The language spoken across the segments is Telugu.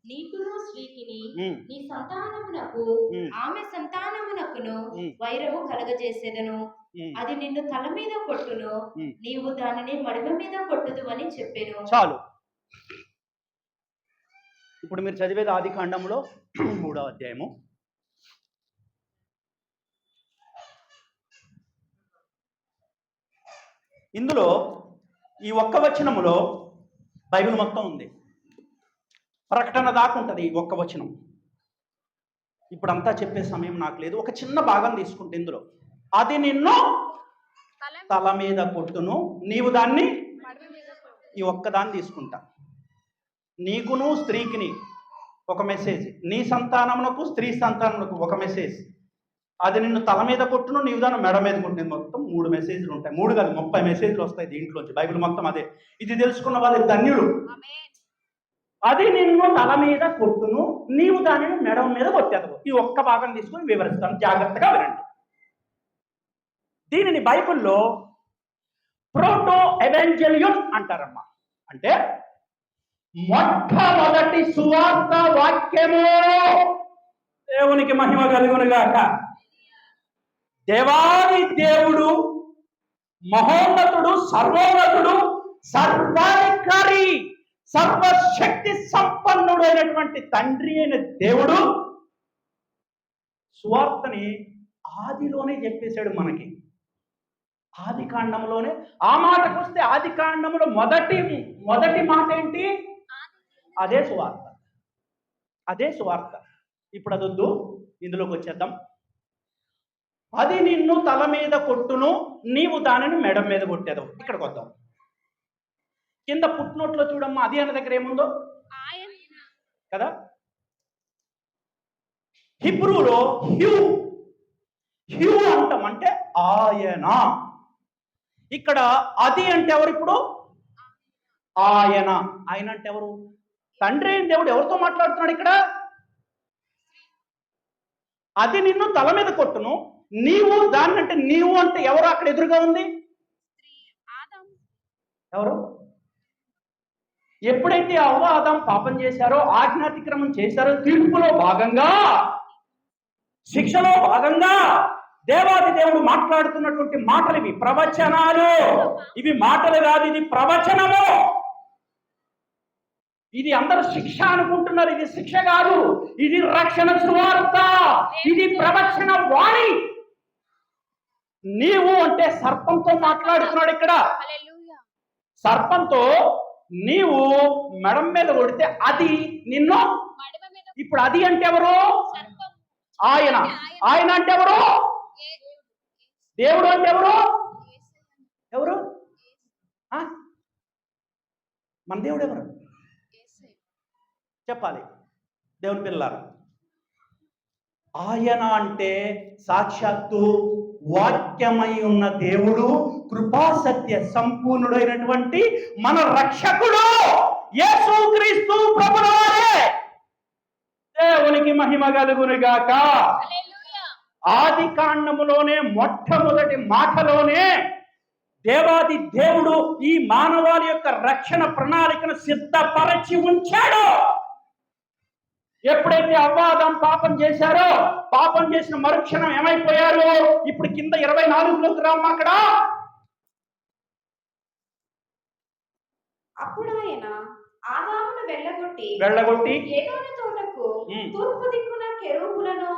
నీకును స్త్రీకిని నీ సంతానమునకు ఆమె సంతానమునకును వైరము కలగజేసేదను. అది నిన్ను తల మీద కొట్టును, నీవు దానిని మడిమ మీద కొట్టుదు అని చెప్పెను. చాలు. ఇప్పుడు మీరు చదివేది ఆదికాండంలో 3వ అధ్యాయము. ఇందులో ఈ ఒక్క వచనములో బైబిల్ మొత్తం ఉంది. ప్రకటన దాకా ఉంటుంది ఈ ఒక్క వచనం. ఇప్పుడంతా చెప్పే సమయం నాకు లేదు. ఒక చిన్న భాగం తీసుకుంటే ఇందులో అది నిన్ను తల మీద కొట్టును, నీవు దాన్ని, ఈ ఒక్కదాన్ని తీసుకుంటా. నీకును స్త్రీకిని ఒక మెసేజ్, నీ సంతానమునకు స్త్రీ సంతానమునకు ఒక మెసేజ్. అది నిన్ను తల మీద కొట్టును, నీవు దాన్ని మెడ మీద కొట్టినది. మొత్తం 3 మెసేజ్లు ఉంటాయి. 3 కాదు 30 మెసేజ్లు వస్తాయి దీంట్లోంచి. బైబిల్ మొత్తం అదే. ఇది తెలుసుకున్న వాళ్ళు ధన్యులు. అది నిన్ను తల మీద కొట్టును, నీవు దానిని మెడ మీద కొట్టేదవు. ఈ ఒక్క భాగం తీసుకుని వివరిస్తాను, జాగ్రత్తగా వినండి. దీనిని బైబిల్లో ప్రోటో ఎవెంజెలియం అంటారమ్మా. అంటే మొట్టమొదటి సువార్త వాక్యము. దేవునికి మహిమ కలుగునుగాక. దేవాది దేవుడు, మహోన్నతుడు, సర్వోన్నతుడు, సర్వాధికారి, సర్వశక్తి సంపన్నుడు అయినటువంటి తండ్రి అయిన దేవుడు సువార్తని ఆదిలోనే చెప్పేశాడు మనకి. ఆది కాండంలోనే. ఆ మాటకు వస్తే ఆది కాండంలో మొదటి మాట ఏంటి? అదే సువార్త. అదే సువార్త. ఇప్పుడు అదొద్దు, ఇందులోకి వచ్చేద్దాం. అది నిన్ను తల మీద కొట్టును, నీవు దానిని మెడ మీద కొట్టేదవు. ఇక్కడికి వద్దాం. కింద పుట్నోట్లో చూడమ్మా, అది అన్న దగ్గర ఏముందో కదా. హిబ్రూలో హ్యూ అంటాం, అంటే ఆయన. ఇక్కడ అది అంటే ఎవరు? ఇప్పుడు ఆయన. ఆయన అంటే ఎవరు? తండ్రి అయిన దేవుడు ఎవరితో మాట్లాడుతున్నాడు ఇక్కడ? అది నిన్ను తల మీద కొట్టును, నీవు దాన్ని, అంటే నీవు అంటే ఎవరు అక్కడ ఎదురుగా ఉంది? ఎవరు? ఎప్పుడైతే అవ్వ ఆదాం పాపం చేశారో, ఆజ్ఞాతిక్రమం చేశారో, తీర్పులో భాగంగా, శిక్షలో భాగంగా దేవాది దేవుడు మాట్లాడుతున్నటువంటి మాటలు ఇవి. ప్రవచనాలు. ఇవి మాటలు కాదు, ఇది ప్రవచనము. ఇది అందరూ శిక్ష అనుకుంటున్నారు. ఇది శిక్ష కాదు, ఇది రక్షణ సువార్త, ఇది ప్రవచన వాణి. నీవు అంటే సర్పంతో మాట్లాడుతున్నాడు ఇక్కడ. సర్పంతో నీవు మెడం మీద కొడితే అది నిన్ను. ఇప్పుడు అది అంటే ఎవరు? ఆయన. ఆయన అంటే ఎవరు? దేవుడు అంటే ఎవరు? ఎవరు? మన దేవుడు ఎవరు చెప్పాలి దేవుని పిల్లలారా. ఆయన అంటే సాక్షాత్తు వాక్యమై ఉన్న దేవుడు, కృపాసత్య సంపూర్ణుడైనటువంటి మన రక్షకుడు యేసుక్రీస్తు ప్రభువారే. దేవునికి మహిమ కలుగునుగాక. ఆది కాండములోనే మొట్టమొదటి మాటలోనే దేవాది దేవుడు ఈ మానవాళి యొక్క రక్షణ ప్రణాళికను సిద్ధపరచి ఉంచాడు. ఎప్పుడైతే అవ్వాదం పాపం చేశారో, పాపం చేసిన మరుక్షణం ఏమైపోయారు? ఇప్పుడు కింద 24లోకి రామ్మా. అక్కడ అప్పుడు ఆయన ఆదామును వెళ్ళగొట్టి ఏదోని తోటకు తూర్పు దిక్కున కెరూబులను,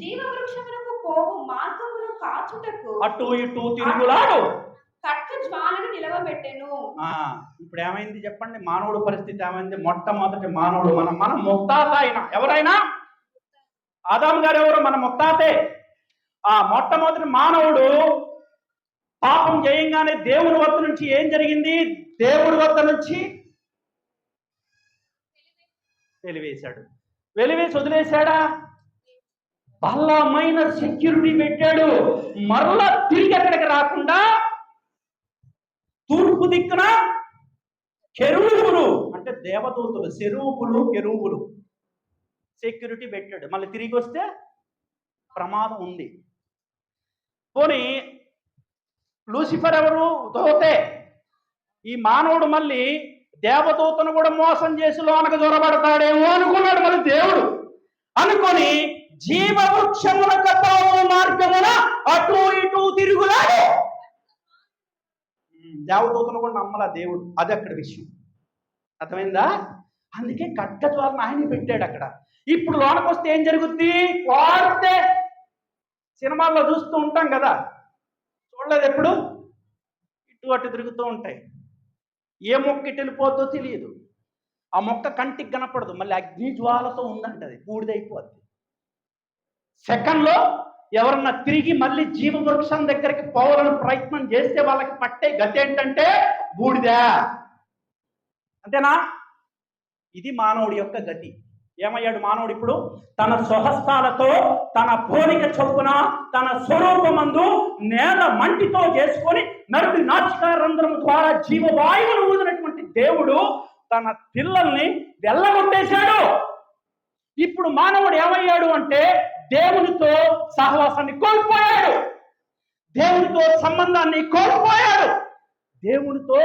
జీవవృక్షమునకు పోవు మార్గమును కాచుటకు అటు ఇటు తిరుగులాడు కట్ట జ్వాలను నిలవబెట్టెను. ఇప్పుడు ఏమైంది చెప్పండి? మానవుడు పరిస్థితి ఏమైంది? మొట్టమొదటి మానవుడు మన ముత్తాత అయిన ఎవరైనా ఆదాము గారు ఎవరు? మన ముత్తాతే. ఆ మొట్టమొదటి మానవుడు పాపం చేయంగానే దేవుని వద్ద నుంచి ఏం జరిగింది? దేవుడి వద్ద నుంచి వెలివేశాడు. వెలివేసి వదిలేశాడా? బలమైన సెక్యూరిటీ పెట్టాడు. మరలా తిరిగి ఎక్కడికి రాకుండా తూర్పు దిక్కున కెరూబులు, అంటే దేవదూతలు, కెరూబులు సెక్యూరిటీ పెట్టాడు. మళ్ళీ తిరిగి వస్తే ప్రమాదం ఉంది. పోనీ లూసిఫర్ ఎవరు? దోతే. ఈ మానవుడు మళ్ళీ దేవదూతను కూడా మోసం చేసి లోనకు దొరబడతాడేమో అనుకున్నాడు మరి దేవుడు. అనుకొని జీవవృక్షమునకు పోవు మార్గమున అటు ఇటు తిరుగులాడు. దేవదూతను కూడా నమ్మలా దేవుడు. అది అక్కడ విషయం, అర్థమైందా? అందుకే ఖడ్గజ్వాలను ఆయన పెట్టాడు అక్కడ. ఇప్పుడు లోనకు వస్తే ఏం జరుగుద్ది? వాడితే సినిమాల్లో చూస్తూ ఉంటాం కదా, చూడలేదు ఎప్పుడు? ఇటు అటు తిరుగుతూ ఉంటాయి. ఏ మొక్క ఇటు వెళ్ళిపోతుందో తెలియదు. ఆ మొక్క కంటికి కనపడదు, మళ్ళీ అగ్ని జ్వాలతో ఉందంటది, బూడిదైపోద్ది. సెకండ్లో ఎవరన్నా తిరిగి మళ్ళీ జీవవృక్షం దగ్గరికి పోవాలని ప్రయత్నం చేస్తే వాళ్ళకి పట్టే గతి ఏంటంటే బూడిద. అంతేనా? ఇది మానవుడి యొక్క గతి. ఏమయ్యాడు మానవుడు ఇప్పుడు? తన స్వహస్తాలతో తన పోలిక చొప్పున తన స్వరూపమందు నేల మంటితో చేసుకొని నరుడి నాచికా రంధ్రము ద్వారా జీవవాయువును ఊదినటువంటి దేవుడు తన పిల్లల్ని వెళ్ళగొట్టేశాడు. ఇప్పుడు మానవుడు ఏమయ్యాడు అంటే దేవునితో సహవాసాన్ని కోల్పోయాడు, దేవునితో సంబంధాన్ని కోల్పోయాడు, దేవునితో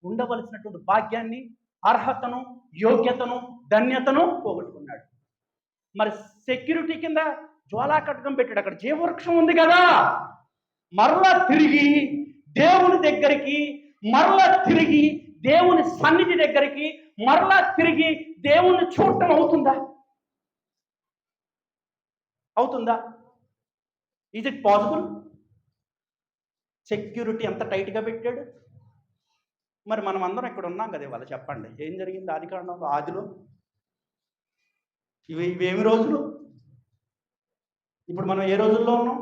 ఉండవలసినటువంటి భాగ్యాన్ని, అర్హతను, యోగ్యతను, ధన్యతను పోగొట్టుకున్నాడు. మరి సెక్యూరిటీ కింద జ్వాలాకటకం పెట్టాడు. అక్కడ జీవవృక్షం ఉంది కదా, మరలా తిరిగి దేవుని దగ్గరికి, మరలా తిరిగి దేవుని సన్నిధి దగ్గరికి, మరలా తిరిగి దేవుణ్ణి చూడటం అవుతుందా? అవుతుందా? Is it possible? సెక్యూరిటీ ఎంత టైట్గా పెట్టాడు. మరి మనం అందరం ఇక్కడ ఉన్నాం కదా ఇవాళ. చెప్పండి, ఏం జరిగింది ఆదికాండంలో? ఆదిలో ఇవేమి రోజులు? ఇప్పుడు మనం ఏ రోజుల్లో ఉన్నాం?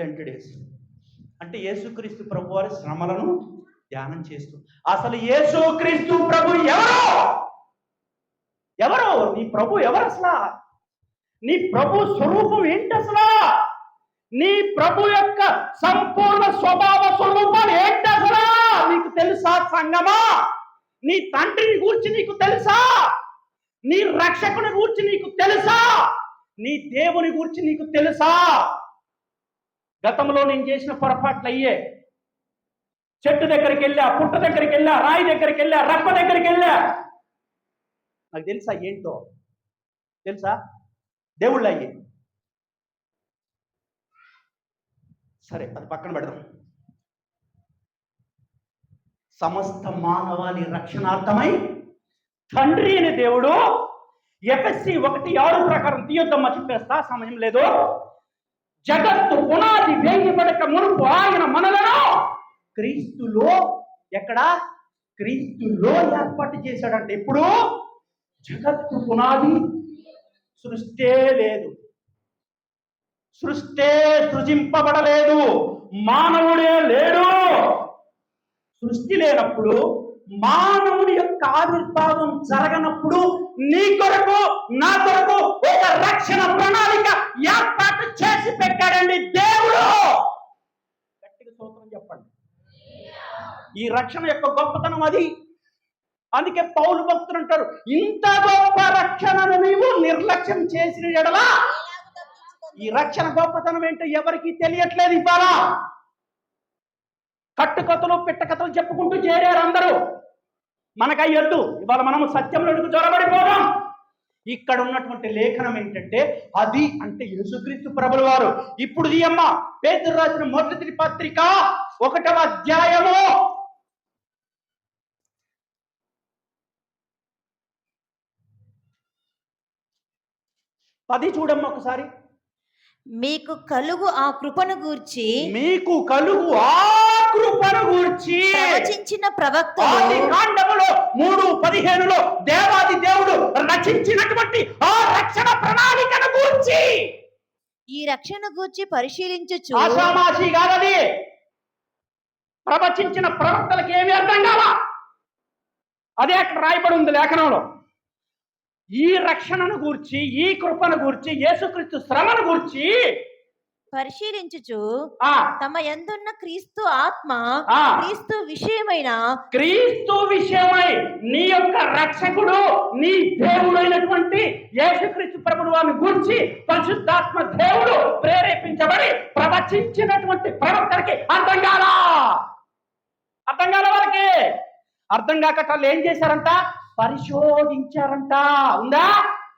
Lent days. అంటే యేసుక్రీస్తు ప్రభు వారి శ్రమలను ధ్యానం చేస్తూ. అసలు యేసుక్రీస్తు ప్రభు ఎవరు? ఎవరు నీ ప్రభు? ఎవరు అసలు? నీ ప్రభు స్వరూపం ఏంటి అసలు? నీ ప్రభు యొక్క సంపూర్ణ స్వభావ స్వరూపం ఏంటి అసలు? నీకు తెలుసా సంగమా? నీ తండ్రిని గూర్చి నీకు తెలుసా? నీ రక్షకుని గూర్చి నీకు తెలుసా? నీ దేవుని గూర్చి నీకు తెలుసా? గతంలో నేను చేసిన పొరపాట్లు అయ్యే. చెట్టు దగ్గరికి వెళ్ళా, పుట్ట దగ్గరికి వెళ్ళా, రాయి దగ్గరికి వెళ్ళా, రప్ప దగ్గరికి వెళ్ళా. నాకు తెలుసా ఏంటో? తెలుసా? దేవుళ్ళు అయ్యి. సరే, అది పక్కన పెడదాం. సమస్త మానవాళి రక్షణార్థమై తండ్రి అనే దేవుడు ఎఫెసీ 1:6 ప్రకారం తీయొద్దమ్మా, చెప్పేస్తా, సమయం లేదు. జగత్తు పునాది వేయబడక మునుపు ఆయన మనలను క్రీస్తులో, ఎక్కడ? క్రీస్తులో ఏర్పాటు చేశాడంటే. ఇప్పుడు జగత్తు పునాది సృష్టే లేదు, సృష్టే సృజింపబడలేదు, మానవుడే లేడు. సృష్టి లేనప్పుడు, మానవుడి యొక్క ఆవిర్భావం జరగనప్పుడు నీ కొరకు, నా కొరకు ఒక రక్షణ ప్రణాళిక ఏర్పాటు చేసి పెట్టాడండి దేవుడు. గట్టిగా స్తోత్రం చెప్పండి. ఈ రక్షణ యొక్క గొప్పతనం అది. అందుకే పౌలు భక్తులు అంటారు, ఇంత గొప్ప రక్షణను నీవు నిర్లక్ష్యం చేసిన ఎడల. ఈ రక్షణ గొప్పతనం ఏంటో ఎవరికి తెలియట్లేదు. ఇవాళ కట్టుకథలు, పిట్టకథలు చెప్పుకుంటూ చేరారు అందరూ. మనకయ్యొద్దు. ఇవాళ మనము సత్యంలోకి జొరబడిపోదాం. ఇక్కడ ఉన్నటువంటి లేఖనం ఏంటంటే, అది అంటే యేసుక్రీస్తు ప్రభుల వారు. ఇప్పుడు ఈ అమ్మ పేతురు రాసిన మొదటి పత్రిక 1వ అధ్యాయము 10 చూడమ్మ ఒకసారి. మీకు కలుగు ఆ కృపను గూర్చి, మీకు కలుగు ఆ కృపను గూర్చి ప్రవచించిన ప్రవక్తలు ఆదికాండములో 3:15లో దేవాది దేవుడు రచించినటువంటి ఆ రక్షణ ప్రణాళికను గూర్చి, ఈ రక్షణ గూర్చి పరిశీలించుచు. ఆషామాషి కాదది. ప్రవచించిన ప్రవక్తలకు ఏమి అర్థం కావా? అదే అక్కడ రాయబడి ఉంది లేఖనంలో. ఈ రక్షణను గూర్చి, ఈ కృపను గూర్చి, యేసుక్రీస్తు శ్రమను గూర్చి పరిశీలించుచు తమ యందున్న క్రీస్తు ఆత్మ, క్రీస్తు విషయమై నీ యొక్క రక్షకుడు, నీ దేవుడైనటువంటి యేసుక్రీస్తు ప్రభువు వారిని గురించి పరిశుద్ధాత్మ దేవుడు ప్రేరేపించబడి ప్రవచించినటువంటి ప్రవక్తలకి అర్థం కాల వాళ్ళకి. అర్థం కాక వాళ్ళు ఏం చేశారంట? పరిశోధించారంట. ఉందా?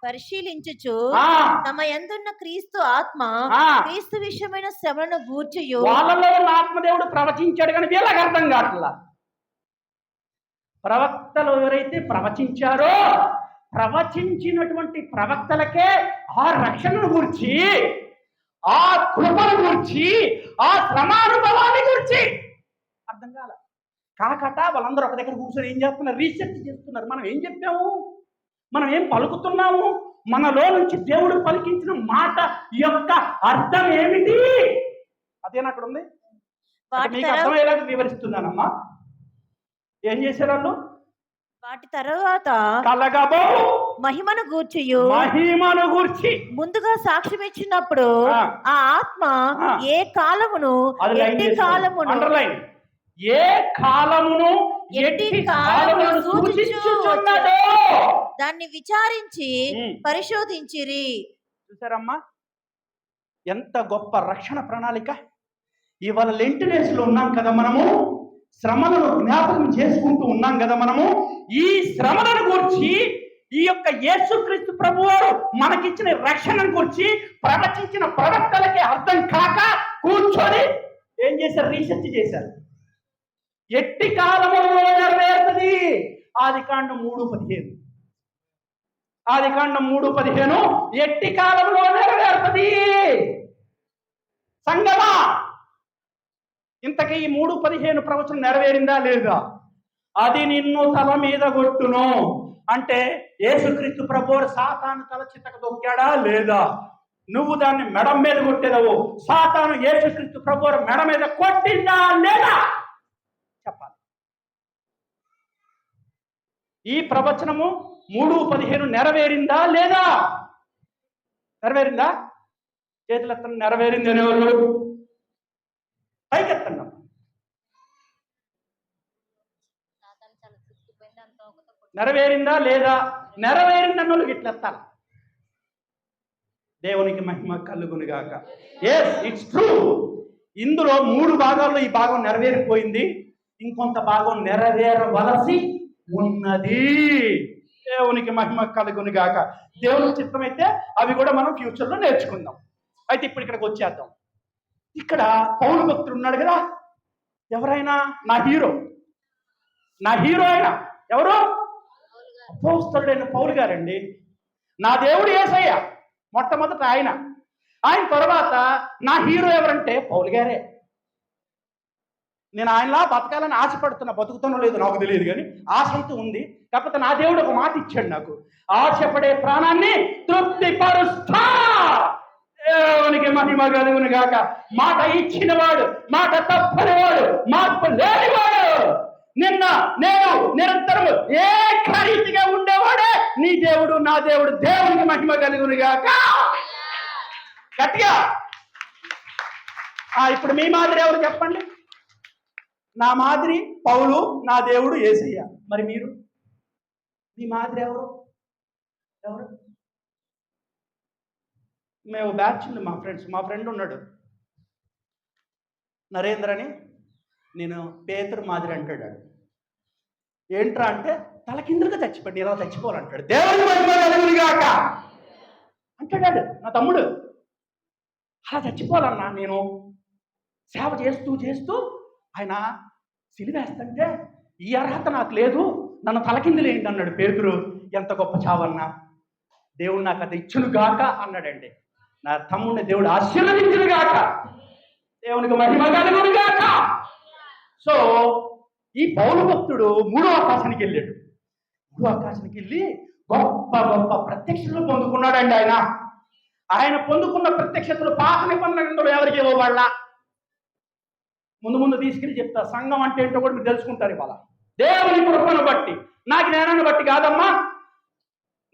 పరిశీలించుచు ఆ, తమ యందున్న క్రీస్తు ఆత్మ ఆ. క్రీస్తు విషయమైన శ్రమను గూర్చియు వాళ్ళలో ఉన్న ఆత్మదేవుడు ప్రవచించాడు కానీ వీళ్ళకి అర్థం కావట్లా. ప్రవక్తలు ఎవరైతే ప్రవచించారో ప్రవచించినటువంటి ప్రవక్తలకే ఆ రక్షణను గురించి, ఆ కృపను గురించి, ఆ శ్రమానుభవాన్ని గురించి అర్థం కాల. కాకట వాళ్ళందరూ ఒక దగ్గర కూర్చొని ఏం చేస్తున్నారు? రీసెర్చ్ చేస్తున్నారు. మనం ఏం చెప్పాము, మనం ఏం పలుకుతున్నాము, మనలో నుంచి దేవుడు పలికించిన మాట యొక్క అర్థం ఏమిటి? అదేనా అక్కడ ఉంది. వాటి మీకు తర్వాత అర్థమయ్యేలాగా వివరిస్తున్నానమ్మా. ఏం చేశారు వాళ్ళు? వాటి తర్వాత కలగబో మహిమను గూర్చియు మహిమను గూర్చి ముందుగా సాక్ష్యం ఇచ్చినప్పుడు ఆ. ఆ ఆత్మ ఆ. ఏ కాలమును అది లైన్ ఎట్టి చేసుకోండి. కాలమును అండర్లైన్. ఏ కాలమును ఎట్టి ఎట్టి కాలమును కాలమును సూచించుచున్నదో దాన్ని విచారించి ఉమ్. పరిశోధించిరి. చూసారమ్మా ఎంత గొప్ప రక్షణ ప్రణాళిక. ఇవాళ లెంట్ డేస్లో ఉన్నాం కదా మనము, శ్రమలను జ్ఞాపకం చేసుకుంటూ ఉన్నాం కదా మనము. ఈ శ్రమలను గురించి, ఈ యొక్క యేసుక్రీస్తు ప్రభువారు మనకిచ్చిన రక్షణను గురించి ప్రవచించిన ప్రవక్తలకి అర్థం కాక కూర్చొని ఏం చేశారు? రీసెర్చ్ చేశారు. ఎట్టి కాలములో నెరవేరుతుంది. ఆదికాండం 3:15. ఆదికాండం 3:15 ఎట్టి కాలంలో నెరవేరుతుంది. సంగమా, ఇంతకీ ఈ 3:15 ప్రవచనం నెరవేరిందా లేదా? అది నిన్ను తల మీద కొట్టును అంటే యేసుక్రీస్తు ప్రభువు సాతాను తల చితక దొక్కాడా లేదా? నువ్వు దాన్ని మెడ మీద కొట్టేదవు. సాతాను యేసుక్రీస్తు ప్రభువు మెడ మీద కొట్టిందా లేదా చెప్పాలి. ఈ ప్రవచనము 3:15 నెరవేరిందా లేదా? నెరవేరిందా? చేతులెత్తండి. నెరవేరింది అనేవారు పైకెత్తండి. నెరవేరిందా లేదా? నెరవేరిందన్న వాళ్ళకి ఇట్లెత్తాలి. దేవునికి మహిమ కలుగునుగాక. Yes, it's true. ఇందులో 3 భాగాల్లో ఈ భాగం నెరవేరిపోయింది. ఇంకొంత భాగం నెరవేరవలసి ఉన్నది. దేవునికి మహిమ కలుగునుగాక. దేవుని చిత్తమైతే అవి కూడా మనం ఫ్యూచర్లో నేర్చుకుందాం. అయితే ఇప్పుడు ఇక్కడికి వచ్చేద్దాం. ఇక్కడ పౌలు భక్తుడు ఉన్నాడు కదా, ఎవరైనా నా హీరో ఆయన ఎవరు? అపోస్తలుడైన పౌలు గారండి. నా దేవుడు యేసయ్య మొట్టమొదట ఆయన తర్వాత నా హీరో ఎవరంటే పౌలు గారే. నేను ఆయనలా బతకాలని ఆశపడుతున్నా, బతుకుతానో లేదో నాకు తెలియదు కానీ ఆశ అంటూ ఉంది. కాకపోతే నా దేవుడు ఒక మాట ఇచ్చాడు నాకు, ఆశపడే ప్రాణాన్ని తృప్తిపరుస్తా. దేవునికి మహిమ కలుగును గాక. మాట ఇచ్చినవాడు, మాట తప్పనివాడు, మార్పు లేనివాడు, నిన్న నేను నిరంతరం ఏకరీతిగా ఉండేవాడే నీ దేవుడు, నా దేవుడు. దేవునికి మహిమ కలుగును గాక. గట్టిగా ఇప్పుడు మీ మాదిరి ఎవరు చెప్పండి? నా మాదిరి పౌలు, నా దేవుడు యేసయ్య. మరి మీరు మీ మాదిరి ఎవరు? మేము బ్యాచ్ ఉంది, మా ఫ్రెండ్ ఉన్నాడు నరేంద్ర అని. నేను పేతురు మాదిరి అంటాడు. ఏంట్రా అంటే తలకిందులుగా చచ్చిపోయి ఇలా చచ్చిపోవాలంటాడు. దేవుని మహిమ కలుగును గాక అంటాడు నా తమ్ముడు. అలా చచ్చిపోవాలన్నా నేను సేవ చేస్తూ ఆయన సిలివేస్తుంటే ఈ అర్హత నాకు లేదు, నన్ను తలకిందులేండి అన్నాడు పేతురు. ఎంత గొప్ప చావన్నా, దేవుడు నాకు అది ఇచ్చును గాక అన్నాడండి. నా తమ్ముడిని దేవుడు ఆశీర్వదించును గాక. దేవునికి మహిమ కలుగును గాక. సో ఈ పౌలు భక్తుడు 3వ ఆకాశానికి వెళ్ళాడు. 3వ ఆకాశానికి వెళ్ళి గొప్ప గొప్ప ప్రత్యక్షతలు పొందుకున్నాడండి. ఆయన పొందుకున్న ప్రత్యక్షతలు పాత నిబంధనలు ఎవరికి ఇవ్వబడలా. ముందు తీసుకెళ్ళి చెప్తా. సంఘం అంటే ఏంటో కూడా మీరు తెలుసుకుంటారు ఇవాళ. దేవుని కృపను బట్టి, నా జ్ఞానాన్ని బట్టి కాదమ్మా.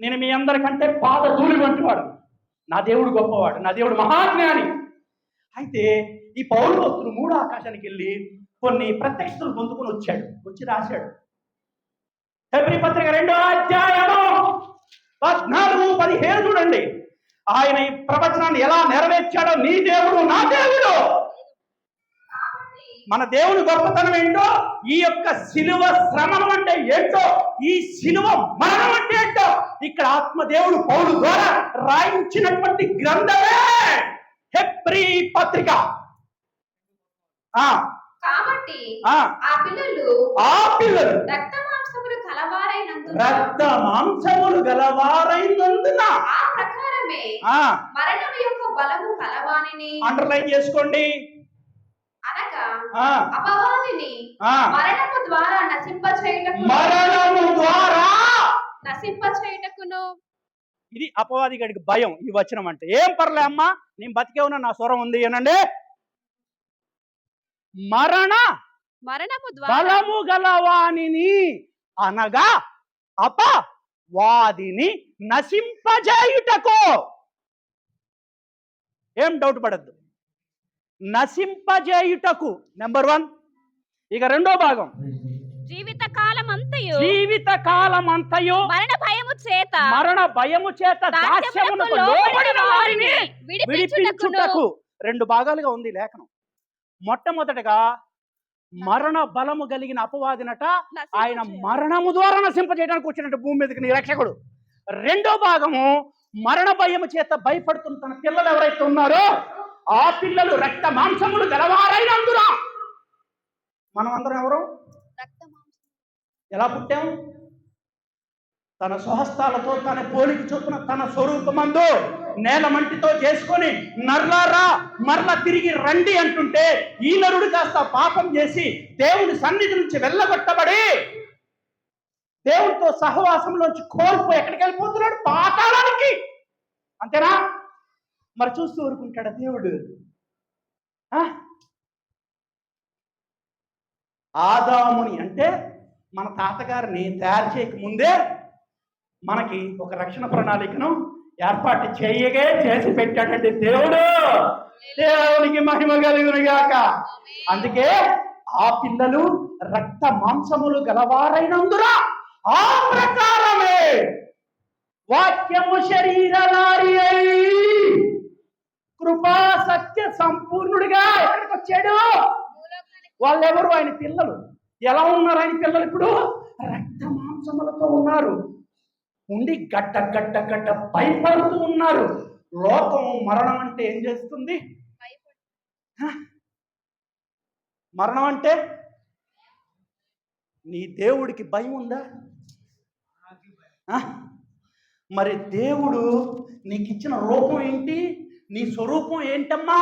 నేను మీ అందరికంటే పాద ధూళి వంటి వాడు. నా దేవుడు గొప్పవాడు, నా దేవుడు మహాజ్ఞాని. అయితే ఈ పౌలు భక్తుడు 3వ ఆకాశానికి వెళ్ళి కొన్ని ప్రత్యక్షతలు పొందుకుని వచ్చి రాశాడు. హెబ్రీ పత్రిక 2వ అధ్యాయము 14-15 చూడండి. ఆయన ఈ ప్రవచనాన్ని ఎలా నెరవేర్చాడో, నీ దేవుడు, నా దేవుడు. మన దేవుని గొప్పతనం ఏంటో, ఈ యొక్క శిలువ శ్రమణం అంటే ఏంటో, ఈ శిలువ మరణం అంటే ఏంటో ఇక్కడ ఆత్మదేవుడు పౌలు ద్వారా రాయించినటువంటి గ్రంథమే హెబ్రీ పత్రిక. కాబట్టి ఆ పిల్లలు రక్త మాంసములు గలవారైనందున ఆ ప్రకారమే మరణము యొక్క బలము కలవానిని అండర్లైన్ చేసుకోండి. అనగా అపవాదిని మరణము ద్వారా నశింపచేయుటకును. ఇది అపవాది గడికి భయం ఈ వచనం అంటే. ఏం పర్లే అమ్మా, నేను బతికే ఉన్నా, నా స్వరం ఉంది అనండి. మరణము బలము గలవానిని అనగా అపవాదిని నశింపజేయుటకు. ఏం డౌట్ పడద్దు, నశింపజేయుటకు నెంబర్ 1. ఇక రెండో భాగం, జీవితకాలమంతయు మరణ భయము చేత దాస్యమునకు లోబడిన వారిని విడిపించుటకు. 2 భాగాలుగా ఉంది లేఖనం. మొట్టమొదటగా మరణ బలము కలిగిన అపవాదినట ఆయన మరణము ద్వారా నశింపజేయడానికి వచ్చినట్టు భూమి మీదకి నీ రక్షకుడు. రెండో భాగము, మరణ భయము చేత భయపడుతున్న తన పిల్లలు ఎవరైతే ఉన్నారో ఆ పిల్లలు రక్త మాంసములు గలవారైనందున. మనం అందరం ఎవరు? ఎలా పుట్టాం? తన స్వహస్తాలతో తన పోలిక చొప్పున తన స్వరూపమందు నేల మంటితో చేసుకొని మరలా తిరిగి రండి అంటుంటే ఈ నరుడు కాస్త పాపం చేసి దేవుని సన్నిధి నుంచి వెళ్ళగొట్టబడి దేవుడితో సహవాసంలోంచి కోల్పోయి ఎక్కడికి వెళ్ళిపోతున్నాడు? పాతాళానికి. అంతేనా? మరి చూస్తూ ఊరుకుంటాడా దేవుడు? ఆదాముని అంటే మన తాతగారిని తయారు చేయక ముందే మనకి ఒక రక్షణ ప్రణాళికను ఏర్పాటు చేసి పెట్టాడండి దేవుడు. దేవునికి మహిమ కలుగునుగాక. అందుకే ఆ పిల్లలు రక్త మాంసములు గలవారైనందున ఆ ప్రకారమే వాక్యము శరీరధారి అయి కృపా సత్య సంపూర్ణుడిగా ఎక్కడికి వచ్చాడు? వాళ్ళెవరు? ఆయన పిల్లలు. ఎలా ఉన్నారు ఆయన పిల్లలు? ఇప్పుడు రక్త మాంసములతో ఉన్నారు, ఉండి గడ్డ భయపడుతూ ఉన్నారు. లోకం మరణం అంటే ఏం చేస్తుంది? మరణం అంటే నీ దేవుడికి భయం ఉందా? మరి దేవుడు నీకు ఇచ్చిన రూపం ఏంటి? నీ స్వరూపం ఏంటమ్మా?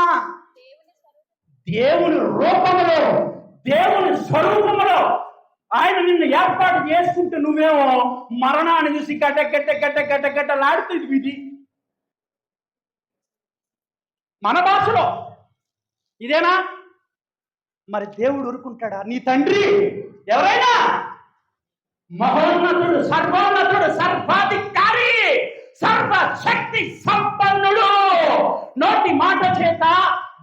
దేవుని రూపంలో, దేవుని స్వరూపంలో ఆయన నిన్ను ఏర్పాటు చేసుకుంటే నువ్వేమో మరణాన్ని చూసి గడ్డలాడుతుంది. ఇది మన భాషలో ఇదేనా? మరి దేవుడు ఊరుకుంటాడా? నీ తండ్రి ఎవరైనా మహోన్నతుడు, సర్వోన్నతుడు, సర్వాధికారి, సర్వశక్తి సంపన్నుడు, నోటి మాట చేత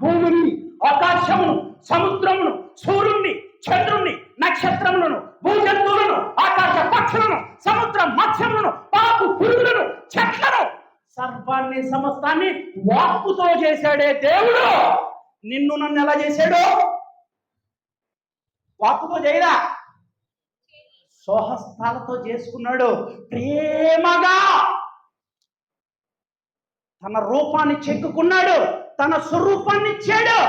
భూమిని, ఆకాశమును, సముద్రమును, సూర్యుని, చంద్రుణ్ణి, నక్షత్రములను, భూజంతువులను, ఆకాశ పక్షులను, సముద్ర మత్స్యములను, పాపు పురుగులను, చెట్లను, సర్వాన్ని సమస్తాన్ని వాక్కుతో చేశాడే దేవుడు. నిన్ను నన్ను ఎలా చేశాడు? వాక్కుతో చేయరా, స్వహస్తాలతో చేసుకున్నాడు. ప్రేమగా తన రూపాన్ని చెక్కుకున్నాడు, తన స్వరూపాన్ని ఇచ్చాడు,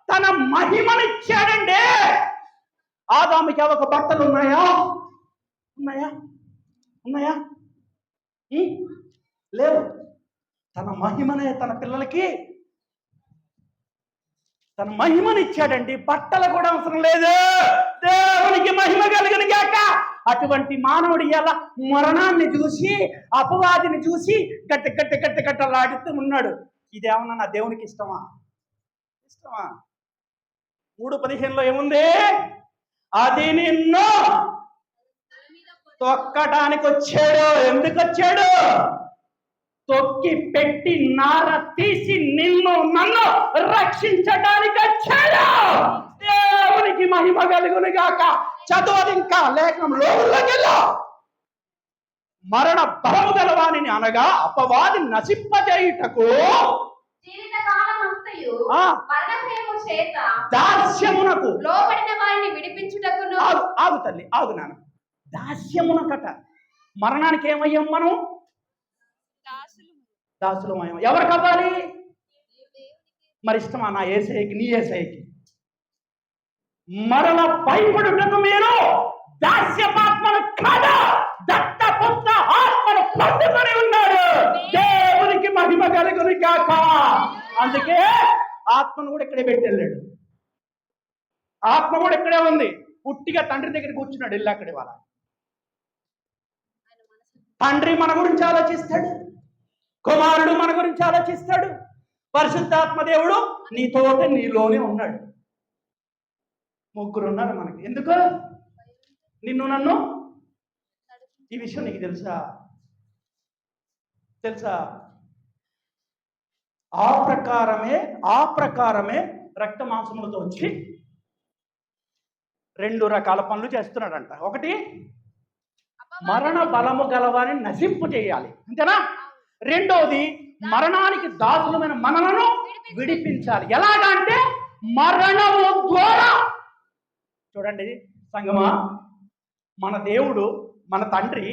తన మహిమనిచ్చాడండి. ఆదాముకి ఒక బట్టలు ఉన్నాయా? లేవు. తన మహిమనే తన పిల్లలకి తన మహిమనిచ్చాడండి. బట్టలు కూడా అవసరం లేదు. దేవునికి మహిమ కలుగును గాక. అటువంటి మానవుడు ఎలా మరణాన్ని చూసి, అపవాదిని చూసి గట్టలాడుతూ ఉన్నాడు. ఇదేమన్నా నా దేవునికి ఇష్టమా? 3:15 ఏముంది? అది నిన్ను తొక్కడానికి వచ్చాడు. ఎందుకు వచ్చాడు? తొక్కి పెట్టి నార తీసి నిన్ను నన్ను రక్షించడానికి వచ్చాడు. దేవునికి మహిమ కలుగును గాక. చదవదు ఇంకా లేఖనంలో. మరణ బలము గలవానిని అనగా అపవాది నశింపజేయుటకు జీవితకాలమంతయు మరణ భయము చేత దాస్యమునకు లోబడిన వారిని విడిపించుటకును. ఆగు తల్లి, ఆగు నాన్న. దాస్యమునకట. మరణానికి ఏమయ్యాం మనం? దాసులమయ్యాం. ఎవరు కావాలి? మరి ఇష్టమా నా ఏసైకి, నీ ఏసైకి? మరల భయపడుటకు మీరు దాస్యపాత్మను కాదా, దత్తపుత్ర ఆత్మను పట్టుకొని ఉన్నారు. దేవునికి మహిమ కలుగును గాక. అందుకే ఆత్మను కూడా ఇక్కడే పెట్టి వెళ్ళాడు. ఆత్మ కూడా ఇక్కడే ఉంది. పుట్టిగా తండ్రి దగ్గర కూర్చున్నాడు. వెళ్ళి అక్కడే వాళ్ళ తండ్రి మన గురించి ఆలోచిస్తాడు, కుమారుడు మన గురించి ఆలోచిస్తాడు, పరిశుద్ధాత్మ దేవుడు నీతోటే నీలోనే ఉన్నాడు. ముగ్గురు ఉన్నారు మనకి. ఎందుకు? నిన్ను నన్ను. ఈ విషయం నీకు తెలుసా? ఆ ప్రకారమే రక్త మాంసములతో వచ్చి 2 రకాల పనులు చేస్తున్నాడంట. ఒకటి, మరణ బలము గలవాని నశింపు చేయాలి, అంతేనా? రెండోది, మరణానికి దాసులమైన మనలను విడిపించాలి. ఎలాగా అంటే మరణము ద్వారా. చూడండి సంగమా, మన దేవుడు, మన తండ్రి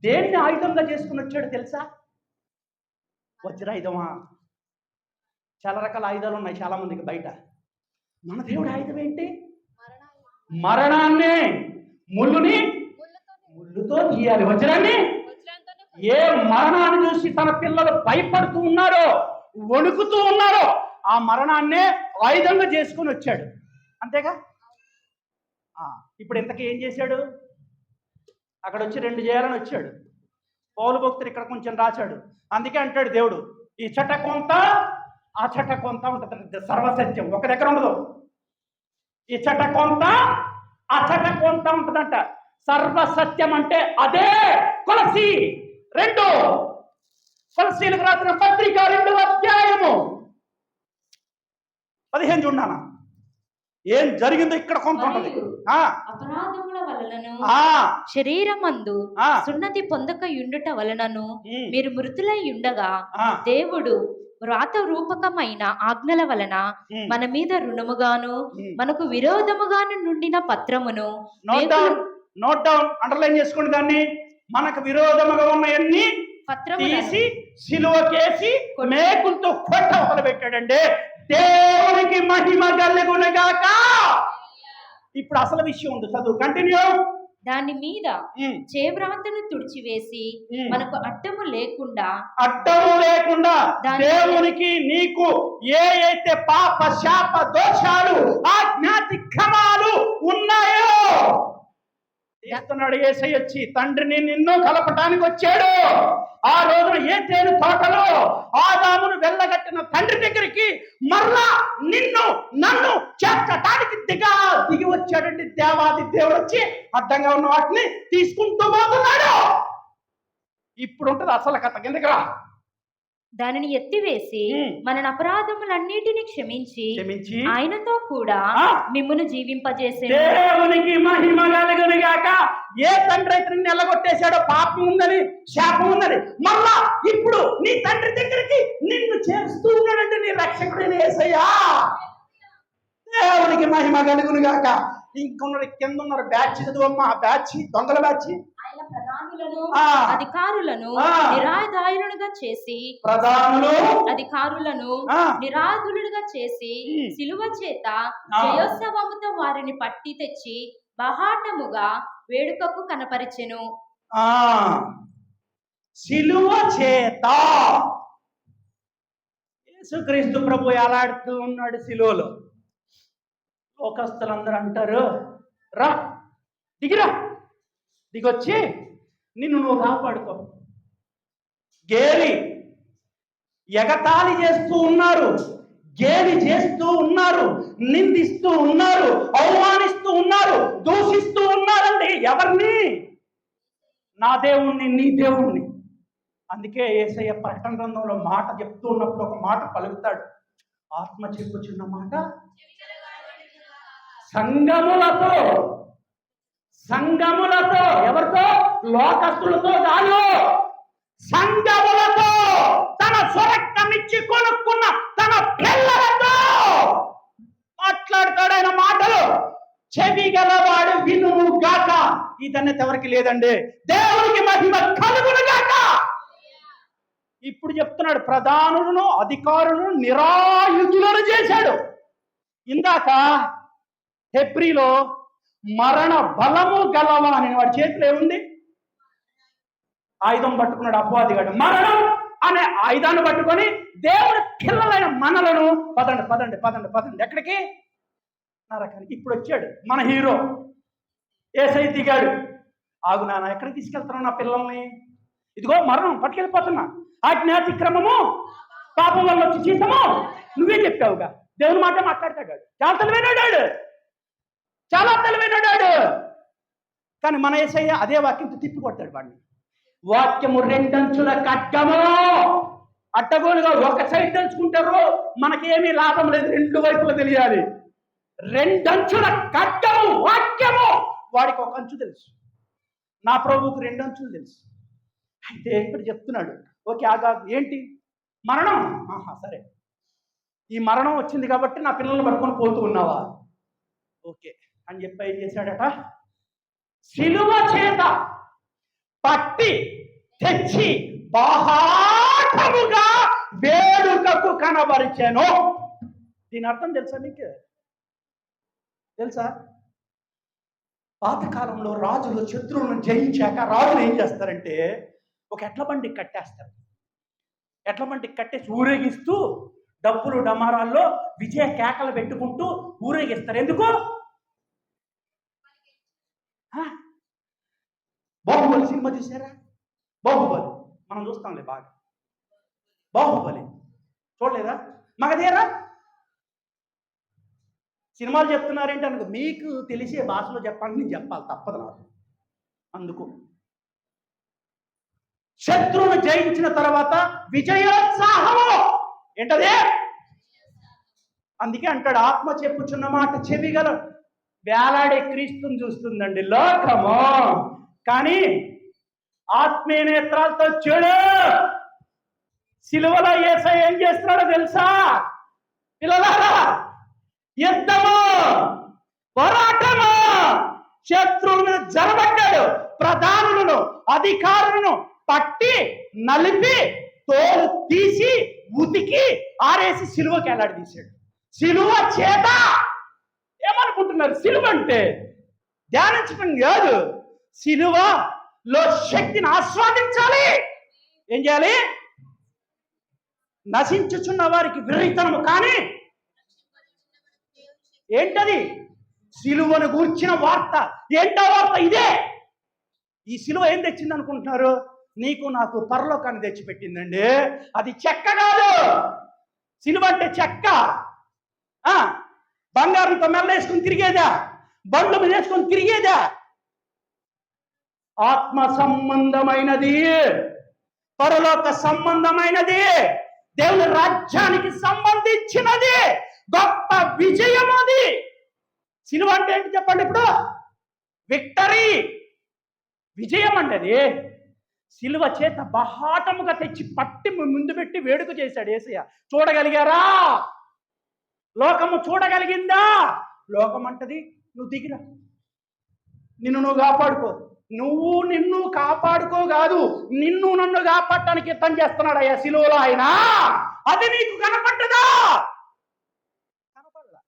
దేన్ని ఆయుధంగా చేసుకుని వచ్చాడు తెలుసా? వజ్రాయుధమా? చాలా రకాల ఆయుధాలు ఉన్నాయి చాలా మందికి బయట. మన దేవుడు ఆయుధం ఏంటి? మరణాన్ని ముళ్ళుతో గీయాలి. వజ్రాన్ని. ఏ మరణాన్ని చూసి తన పిల్లలు భయపడుతూ ఉన్నారో, వణుకుతూ ఉన్నారో, ఆ మరణాన్నే ఆయుధంగా చేసుకుని వచ్చాడు. అంతేగా? ఇప్పుడు ఇంతకీ ఏం చేశాడు? అక్కడ వచ్చి 2 చేయాలని వచ్చాడు. పౌలు భక్తుడు ఇక్కడ కొంచెం రాశాడు. అందుకే అంటాడు దేవుడు, ఈ చట కొంత ఆ చట కొంత ఉంటుంది. సర్వసత్యం ఒక దగ్గర ఉండదు. ఈ చట కొంత ఆ చట కొంత ఉంటుందంట. సర్వసత్యం అంటే అదే. కొలసి 2, కొలసీలకు రాసిన పత్రిక 2వ అధ్యాయము 15 చూడానా ఏం జరిగిందో ఇక్కడ కొంత ఉంటుంది. అపరాధముల వలనను శరీరమందు సున్నతి పొందక యుండుట వలనను మీరు మృతులై ఉండగా దేవుడు వ్రాత రూపకమైన ఆజ్ఞల వలన మన మీద రుణముగాను మనకు విరోధముగాను నుండిన పత్రమును నోట్ డౌన్ అండర్లైన్ చేసుకోండి. దాన్ని మనకు విరోధముగా ఉన్నాయన్ని తీసి సిలువకేసి మేకులతో కొట్ట పెట్టాడండి. దేవునికి మహిమ కలుగునుగాక. ఇప్పుడు అసలు విషయం ఉంది, చదువు కంటిన్యూ. దాని మీద చేవ్రాతను తుడిచివేసి మనకు అడ్డము లేకుండా దేవునికి నీకు ఏ అయితే పాప శాప దోషాలు ఆజ్ఞాతి క్రమాలు ఉన్నాయో తీస్తున్నాడు. యేసయ్య వచ్చి తండ్రిని నిన్ను కలపటానికి వచ్చాడు. ఆ రోజున ఏదేను తోటలో ఆదామును వెళ్ళగట్టిన తండ్రి దగ్గరికి మరలా నిన్ను నన్ను చేర్చటానికి దిగి వచ్చాడండి. దేవాది దేవుడు వచ్చి అడ్డంగా ఉన్న వాటిని తీసుకుంటూ పోతున్నాడు. ఇప్పుడు ఉంటుంది అసలు కథ. కిందకి దానిని ఎత్తివేసి మన అపరాధములన్నిటిని క్షమించి ఆయనతో కూడా మిమ్మును జీవింపజేసే. దేవునికి మహిమ కలుగునుగాక. ఏ తండ్రి అయితే నిన్ను ఎల్లగొట్టేశాడో, పాపం ఉందని శాపం ఉందని, మళ్ళా ఇప్పుడు నీ తండ్రి దగ్గరికి నిన్ను చేస్తూ ఉన్నాడంటే నీ రక్షకుడైన యేసయ్యా. దేవునికి మహిమ కలుగునుగాక. ఇంకొన్నారు కింద ఉన్నారు బ్యాచ్, చదువమ్మ. ఆ బ్యాచ్ దొంగల బ్యాచ్. ఆయన ప్రధానులను అధికారులను నిరాయుధులుగా చేసి నిరాయుధులుగా చేసి సిలువ చేత జయోత్సవముతో వారిని పట్టి తెచ్చి బహాటముగా వేడుకకు కనపరిచెను. సిలువ చేత యేసుక్రీస్తు ప్రభు ఎలాడుతూ ఉన్నాడు సిలువలో. లోకస్తులందరూ అంటారు, రా దిగిరా, దిగొచ్చి నిన్ను నువ్వు కాపాడుకో. ఎగతాళి చేస్తూ ఉన్నారు, గేలి చేస్తూ ఉన్నారు, నిందిస్తూ ఉన్నారు, అవమానిస్తూ ఉన్నారు, దూషిస్తూ ఉన్నారండి. ఎవరిని? నా దేవుణ్ణి, నీ దేవుణ్ణి. అందుకే యేసయ్య ప్రకటన గ్రంథంలో మాట చెప్తూ ఉన్నప్పుడు ఒక మాట పలుకుతాడు. ఆత్మ చెప్పుచున్న మాట సంఘములతో ఎవరితో? లోకస్తులతో కాదు, సంఘములతో, తన స్వరక్తమిచ్చి కొనుక్కున్న తన పిల్లలతో చెవి గలవాడు వినును గాక. ఈ ధన్యత ఎవరికి లేదండి. దేవునికి మహిమ కలుగును గాక. ఇప్పుడు చెప్తున్నాడు, ప్రధానులను అధికారులను నిరాయుధులను చేశాడు. ఇందాక హెబ్రీలో మరణ బలము గలవా అని వాడి చేతిలో ఏముంది? ఆయుధం పట్టుకున్నాడు అపవాదిగాడు. మరణం అనే ఆయుధాన్ని పట్టుకొని దేవుడు పిల్లలైన మనలను పదండి పదండి పదండి పదండి ఎక్కడికి? నరకానికి. ఇప్పుడు వచ్చాడు మన హీరో యేసయ్య దిగాడు. ఆగు నాన్న, ఎక్కడికి తీసుకెళ్తున్నావు నా పిల్లల్ని? ఇదిగో మరణం పట్టుకెళ్ళిపోతున్నా, ఆజ్ఞాతిక్రమము పాపం వల్ల వచ్చి జీతము. నువ్వే చెప్పావుగా, దేవుని మాట మాట్లాడతాడు. చాలా తెలివైనడాడు, చాలా తెలివైనడాడు. కానీ మన యేసయ్య అదే వాక్యంతో తిప్పి కొడతాడు వాడిని. వాక్యము రెండంచుల ఖడ్గము. అడ్డగోలుగా ఒక సైడ్ తెలుసుకుంటారు, మనకేమీ లాభం లేదు. రెండు వైపులు తెలియాలి. రెండంచుల ఖడ్గము వాక్యము. వాడికి ఒక అంచు తెలుసు, నా ప్రభువుకు రెండు అంచులు తెలుసు. అయితే ఇక్కడ చెప్తున్నాడు, ఓకే ఆగా, ఏంటి మరణం? సరే, ఈ మరణం వచ్చింది కాబట్టి నా పిల్లల్ని పట్టుకొని పోతూ ఉన్నావా? ఓకే అని చెప్పి ఏం చేశాడట, శిలువ చేత పట్టి తెచ్చి బాహాటముగా వేడుకకు కనబరిచాను. దీని అర్థం తెలుసా మీకు? తెలుసా? పాతకాలంలో రాజులు శత్రువులను జయించాక రాజులు ఏం చేస్తారంటే ఒక ఎడ్ల బండికి కట్టేస్తారు. ఎడ్ల బండికి కట్టేసి ఊరేగిస్తూ డబ్బులు డమారాల్లో విజయ కేకలు పెట్టుకుంటూ ఊరేగిస్తారు. ఎందుకు? బాహుబలి సినిమా చూసారా? బాహుబలి మనం చూస్తాంలే బాగా. బాహుబలి చూడలేదా? మగధీరా సినిమాలు చెప్తున్నారేంటి అనుకో, మీకు తెలిసే భాషలో చెప్పాలని నేను చెప్పాలి, తప్పదు నాకు. అందుకు శత్రువును జయించిన తర్వాత విజయోత్సాహము ఏంటదే? అందుకే అంటాడు, ఆత్మ చెప్పుచున్న మాట చెవిగల వేలాడే క్రీస్తుని చూస్తుందండి లోకము, కానీ ఆత్మీయ నేత్రాలతో చూడు. సిలువలో యేసయ్య ఏం చేస్తున్నాడో తెలుసా పిల్లలారా? యుద్ధము, పోరాటము, శత్రువుల మీద జరబడ్డాడు. ప్రధానులను అధికారులను పట్టి నలిపి తోలు తీసి ఉతికి ఆరేసి సిలువకి ఎలాడి తీశాడు. సిలువ చేత ఏమనుకుంటున్నారు? సిలువ అంటే ధ్యానించడం కాదు, సిలువలో శక్తిని ఆస్వాదించాలి. ఏం చేయాలి? నశించుచున్న వారికి విరహితనము. కానీ ఏంటది? సిలువను గూర్చిన వార్త. ఏంటో వార్త? ఇదే. ఈ సిలువ ఏం తెచ్చింది అనుకుంటున్నారు? నీకు నాకు పరలోకాన్ని తెచ్చిపెట్టిందండి. అది చెక్క కాదు. సిలువ అంటే చెక్క. బంగారంతో మెల్ల వేసుకుని తిరిగేదా? బండ్ల మీద వేసుకొని తిరిగేదా? ఆత్మ సంబంధమైనది, పరలోక సంబంధమైనది, దేవుని రాజ్యానికి సంబంధించినది, గొప్ప విజయం అది. సిలువ అంటే ఏంటి చెప్పండి ఇప్పుడు? విక్టరీ, విజయం అంటే అది. సిలువ చేత బహాటముగా తెచ్చి పట్టి ముందు పెట్టి వేడుక చేశాడు యేసయ్య. చూడగలిగారా? లోకము చూడగలిగిందా? లోకం అంటది నువ్వు దిగిరా, నిన్ను నువ్వు కాపాడుకో. నువ్వు నిన్ను కాపాడుకో కాదు, నిన్ను నన్ను కాపాడటానికి యుద్ధం చేస్తున్నాడు అయ్యా సిలువలో ఆయన. అది నీకు కనపడ్డదా? కనపడలా.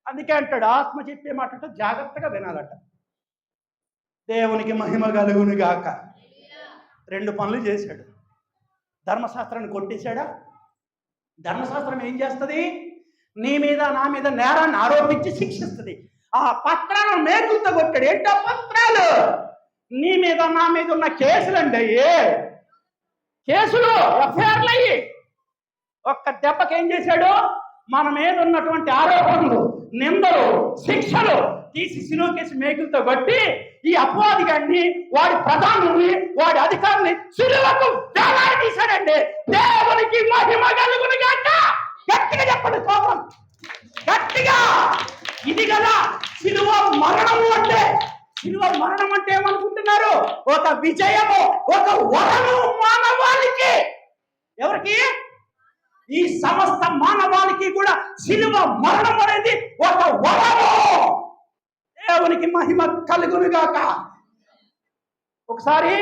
అందుకే అంటాడు, ఆత్మ చెప్పే మాట జాగ్రత్తగా వినాలట. దేవునికి మహిమ కలుగును గాక. రెండు పనులు చేశాడు. ధర్మశాస్త్రాన్ని కొట్టేశాడా? ధర్మశాస్త్రం ఏం చేస్తుంది? నీ మీద నా మీద నేరాన్ని ఆరోపించి శిక్షిస్తుంది. ఆ పత్రాలను మేకులతో కొట్టాడు. ఏంటో పత్రాలు? నీ మీద నా మీద ఉన్న కేసులు అండి. కేసులు, ఎఫ్ఐఆర్లు అయ్యి ఒక్క దెబ్బకి ఏం చేశాడు? మన మీద ఉన్నటువంటి ఆరోపణలు, నిందలు, శిక్షలు తీసి సిలువకేసి మేకులతో కొట్టి ఈ అపవాది గారిని, వాడి ప్రధానుల్ని, వాడి అధికారుల్ని సిలువకు వేలాడి తీశాడండి. దేవునికి మహిమ కలుగును గాక. గట్టిగా చెప్పండి కోపం, గట్టిగా. ఇది కదా సిలువ మరణము అంటే. సిలువ మరణం అంటే ఏమనుకుంటున్నారు? ఒక విజయము, ఒక వరము మానవాళికి. ఎవరికి? ఈ సమస్త మానవాళికి కూడా సిలువ మరణం అనేది ఒక వరము. దేవునికి మహిమ కలుగునుగాక. ఒకసారి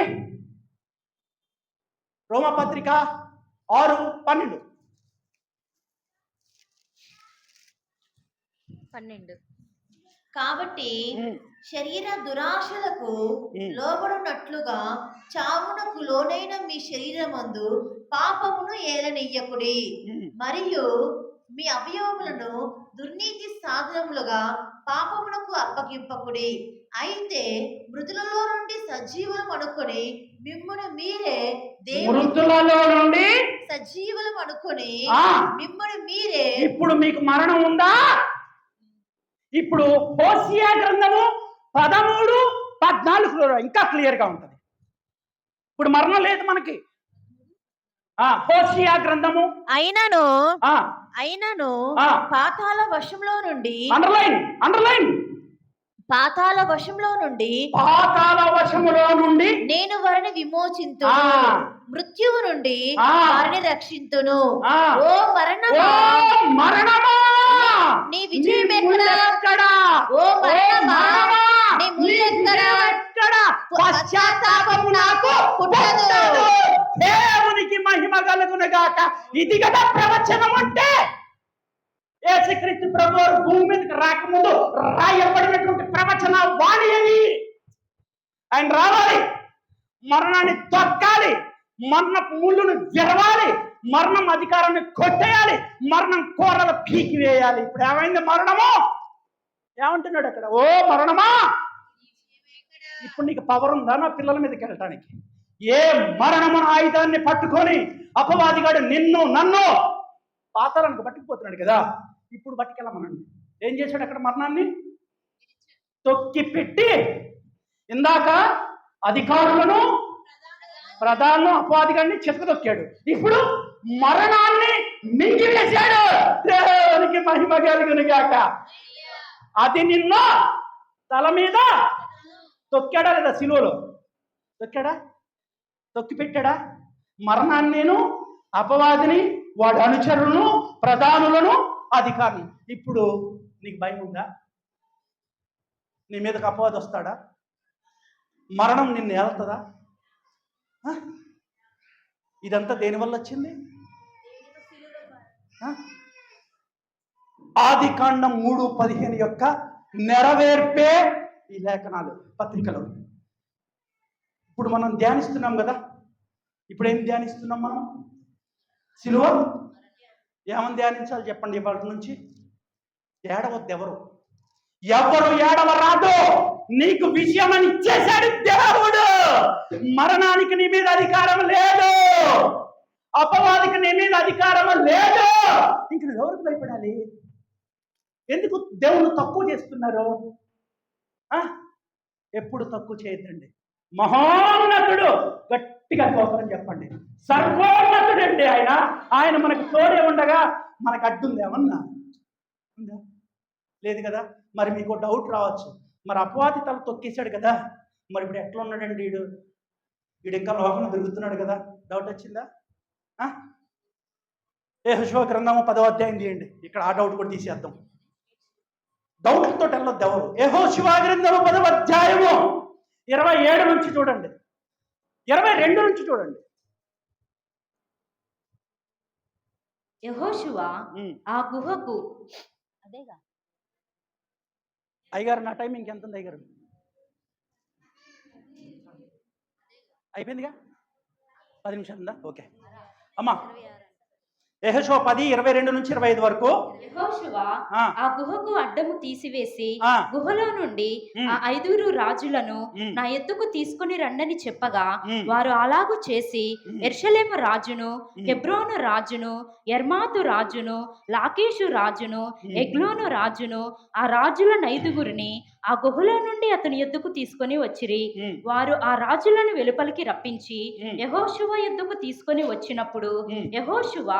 రోమపత్రిక 6:12. 12. కాబట్టి శరీర దురాశలకు లోబడినట్లుగా చావునకు లోనైన మీ శరీరమందు పాపమును ఏలనీయకుడి, మరియు మీ అవయవములను దుర్నీతి సాధనములుగా పాపమునకు అప్పగింపకుడి. అయితే మృతులలో నుండి సజీవులం అనుకొని మిమ్మును మీరే మృతులలో నుండి సజీవులం అనుకొని మిమ్మును మీరే. ఇప్పుడు మీకు మరణం ఉందా? ఇప్పుడు హోషియా గ్రంథము 13:14 ఇంకా క్లియర్ గా ఉంటది. ఇప్పుడు మరణం లేదు మనకి. హోషియా గ్రంథము అయినను పాతాళ వశంలో నుండి అండర్లైన్ పాతాళ వశంలో నుండి నేను వారిని విమోచింతును, మృత్యువు నుండి వారిని రక్షింతును. ఓ మరణమా నీ విజయం ఎక్కడా? ఓ మరణమా నీ ముల్లెక్కడా? పశ్చాత్తాపము నాకు పుట్టదు. దేవునికి మహిమ కలుగునుగాక. ఇది కదా ప్రవచనం అంటే. యేసుక్రీస్తు ప్రభువు భూమి మీదకి రాకముందు రాయబడినటువంటి ప్రవచన వాణి అని. ఆయన రావాలి, మరణాన్ని తొక్కాలి, మరణపు ముళ్ళును విరవాలి, మరణం అధికారాన్ని కొట్టేయాలి, మరణం కోరలు పీకి వేయాలి. ఇప్పుడు ఏమైంది? మరణము ఏమంటున్నాడు అక్కడ? ఓ మరణమా, ఇప్పుడు నీకు పవర్ ఉందా నా పిల్లల మీదకి వెళ్ళటానికి? ఏ మరణమున ఆయుధాన్ని పట్టుకొని అపవాదిగాడు నిన్ను నన్ను పాతాళానికి పట్టుకుపోతున్నాడు కదా, ఇప్పుడు పట్టుకెళ్ళమనండి. ఏం చేశాడు అక్కడ? మరణాన్ని తొక్కి పెట్టి ఇందాక అధికారులను ప్రధానులను అపవాదిగాడిని చెతకదొక్కాడు. ఇప్పుడు మరణాన్ని మింగివేశాడు. దేవునికి మహిమ కలుగునుగాక. అది నిన్ను తల మీద తొక్కాడా లేదా? సిలువలో తొక్కాడా? తొక్కి పెట్టాడా? మరణాన్ని, నేను అపవాదిని, వాడి అనుచరులను, ప్రధానులను, అధికారులను. ఇప్పుడు నీకు భయం ఉందా? నీ మీదకి అపవాది వస్తాడా? మరణం నిన్ను ఏళ్తుందా? ఇదంతా దేనివల్ల వచ్చింది? ఆదికాండం 3:15 యొక్క నెరవేర్పే ఈ లేఖనాలు, పత్రికలు. ఇప్పుడు మనం ధ్యానిస్తున్నాం కదా. ఇప్పుడు ఏం ధ్యానిస్తున్నాం మనం? సిలువ. ఏమని ధ్యానించాలి చెప్పండి? ఇవాళ నుంచి ఏడవద్దు. ఎవరు ఏడవ రాదు. నీకు విజయం అని ఇచ్చేశాడు దేవుడు. మరణానికి నీ మీద అధికారం లేదు, అపవాదికి నీ మీద అధికారం లేదు. ఇంక నువ్వు ఎవరికి భయపడాలి? ఎందుకు దేవుడు తక్కువ చేస్తున్నారు? ఎప్పుడు తక్కువ చేయొద్దండి. మహోన్నతుడు, గట్టిగా కోపం చెప్పండి. సర్వోన్నతుడండి ఆయన. ఆయన మనకు తోడే ఉండగా మనకు అడ్డుంది ఏమన్నా ఉందా? లేదు కదా. మరి మీకు డౌట్ రావచ్చు, మరి అపవాది తల తొక్కేశాడు కదా, మరి ఇప్పుడు ఎట్లా ఉన్నాడండి వీడు ఇంకా లోకంలో తిరుగుతున్నాడు కదా? డౌట్ వచ్చిందా? యెహోషువ గ్రంథము 10వ అధ్యాయం తీయండి. ఇక్కడ ఆ డౌట్ కూడా తీసేద్దాం. డౌట్తో వెళ్ళొద్దు ఎవరు. యెహోషువ గ్రంథము 10వ అధ్యాయము 27 నుంచి చూడండి, 22 నుంచి చూడండి. యెహోషువ ఆ గుహకు, అదేగా అయ్యగారు, నా టైం ఇంకెంత ఉంది అయ్యగారు? అయిపోయిందిగా, 10 నిమిషాలు ఉందా? ఓకే అమ్మా. యెహోషువ 10:22 నుంచి 25 వరకు. యెహోషువ ఆ గుహకు అడ్డము తీసివేసి గుహలో నుండి ఆ 5 రాజులను నా ఎద్దుకు తీసుకుని రండని చెప్పగా వారు అలాగు చేసి యెరూషలేము రాజును, హెబ్రోను రాజును, యర్మాతు రాజును, లాకీషు రాజును, ఎగ్లోను రాజును, ఆ రాజులను 5 ఆ గుహలో నుండి అతని ఎద్దుకు తీసుకొని వచ్చిరి. వారు ఆ రాజులను వెలుపలికి రప్పించి యెహోషువ ఎద్దుకు తీసుకొని వచ్చినప్పుడు యెహోషువ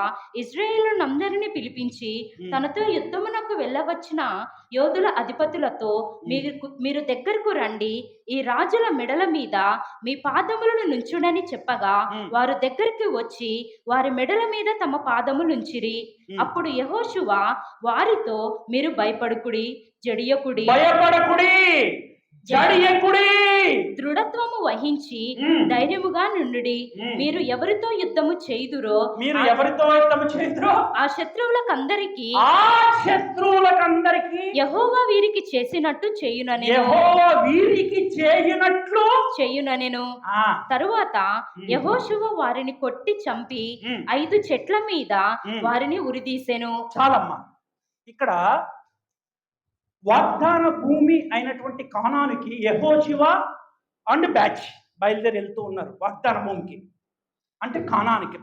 ఇశ్రాయేలునందరిని పిలిపించి తనతో యుద్ధమునకు వెళ్ళవచ్చిన యోధుల అధిపతులతో మీరు దగ్గరకు రండి, ఈ రాజుల మెడల మీద మీ పాదములను నుంచుడని చెప్పగా వారు దగ్గరికి వచ్చి వారి మెడల మీద తమ పాదములుంచిరి. అప్పుడు యెహోషువ వారితో, మీరు భయపడకుడి, జడియకుడి, దృఢత్వము వహించి ధైర్యముగా నుండుడి. మీరు ఎవరితో యుద్ధము చేయుదురో ఆ శత్రువులకందరికి యెహోవా వీరికి చేసినట్టు చేయుననెను. తరువాత యెహోషువ వారిని కొట్టి చంపి 5 చెట్ల మీద వారిని ఉరిదీసెను. చాలమ్మా, ఇక్కడ వాగ్దాన భూమి అయినటువంటి కానానుకి యెహోషువ అండ్ బ్యాచ్ బయలుదేరి వెళ్తూ ఉన్నారు. వాగ్దాన భూమికి అంటే కానానికి.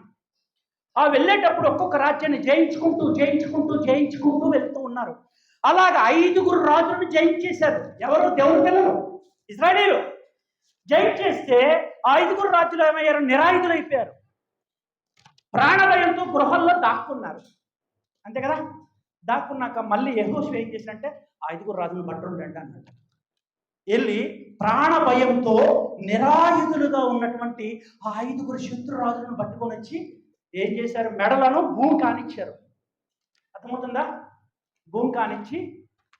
ఆ వెళ్ళేటప్పుడు ఒక్కొక్క రాజ్యాన్ని జయించుకుంటూ వెళ్తూ ఉన్నారు. అలాగ 5 రాజులను జయించేశారు. ఎవరు? దేవుని పిల్లలు, ఇశ్రాయేలీయులు. జయించేస్తే ఆ 5 రాజులు ఏమయ్యారు? నిరాయుధులు అయిపోయారు. ప్రాణభయంతో గృహల్లో దాక్కున్నారు. అంతే కదా? దాక్కున్నాక మళ్ళీ యెహోషువ ఏం చేశాడంటే 5 రాజులు పట్టుకుండండి అన్నాడు. వెళ్ళి ప్రాణభయంతో నిరాయుధులుగా ఉన్నటువంటి ఆ 5 శత్రు రాజులను పట్టుకొని వచ్చి ఏం చేశారు? మెడలను భూమి కానిచ్చారు. అర్థమవుతుందా? భూమి కానిచ్చి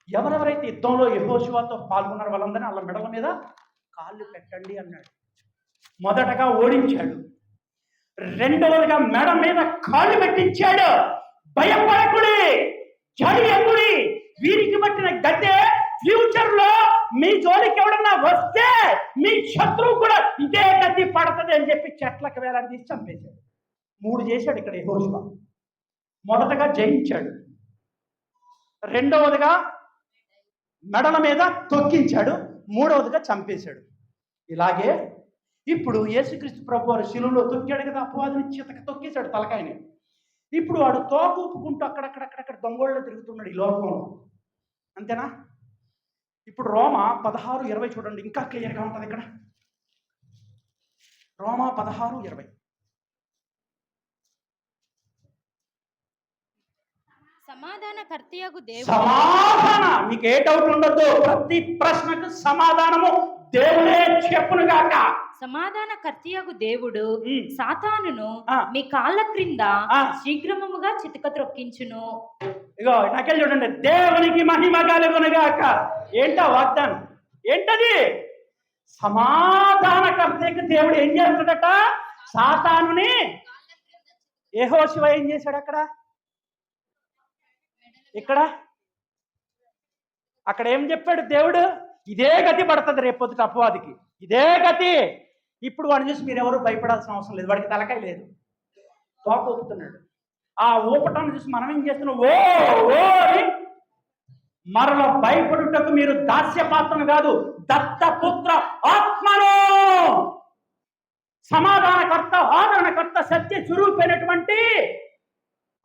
ఎవరెవరైతే యుద్ధంలో యెహోషువతో పాల్గొన్నారో వాళ్ళందరినీ వాళ్ళ మెడల మీద కాళ్ళు పెట్టండి అన్నాడు. మొదటగా ఓడించాడు. రెండవదిగా మెడ మీద కాళ్ళు పెట్టించాడు. భయపడకుడి, జడియకుడి, వీరికి పట్టిన గద్దె ఫ్యూచర్ లో మీ జోలికి ఎవడన్నా వస్తే మీ శత్రువు కూడా ఇదే గద్దె పడుతుంది అని చెప్పి చెట్లకు వేలాడదీసి చంపేశాడు. 3 చేశాడు ఇక్కడ యెహోషువ. మొదటగా జయించాడు, రెండవదిగా మెడల మీద తొక్కించాడు, మూడవదిగా చంపేశాడు. ఇలాగే ఇప్పుడు యేసుక్రీస్తు ప్రభు వారు శిలువలో తొక్కాడు కదా, అపవాదిని చితక తొక్కేశాడు తలకాయని. ఇప్పుడు వాడు తోక ఊపుకుంటూ అక్కడక్కడ దొంగోళ్ళలో తిరుగుతున్నాడు ఈ లోకంలో. అంతేనా? ఇప్పుడు రోమా 16:20 చూడండి, ఇంకా క్లియర్గా ఉంటుంది ఇక్కడ. రోమా 16:20. సమాధానకర్తయగు దేవుడు. మీకు ఏ డౌట్ ఉండొద్దు. ప్రతి ప్రశ్నకు సమాధానము దేవుడే చెప్పును గాక. సమాధానకర్తయగు దేవుడు సాతానును మీ కాళ్ళ క్రింద శీఘ్రముగా చితక త్రొక్కించును. ఇగో నాకెళ్ళి చూడండి, దేవునికి మహిమ కలుగును గాక. ఏంటా వాగ్దానం? ఏంటది? సమాధానకర్తకు దేవుడు ఏం చేస్తాడట? సాతానుని. యెహోషువ ఏం చేశాడు అక్కడ? ఇక్కడ అక్కడ ఏం చెప్పాడు దేవుడు? ఇదే గతి పడుతుంది రేపొద్దుట అపవాదికి, ఇదే గతి. ఇప్పుడు వాడిని చూసి మీరు ఎవరు భయపడాల్సిన అవసరం లేదు. వాడికి తలకాయ లేదు, తోక ఊపుతున్నాడు. ఆ ఊపటాన్ని చూసి మనం ఏం చేస్తున్నాం? ఓ మరల భయపడుటకు మీరు దాస్యపాత్రను కాదు, దత్తపుత్ర ఆత్మను, సమాధానకర్త, ఆదరణకర్త, సత్య స్వరూపైనటువంటి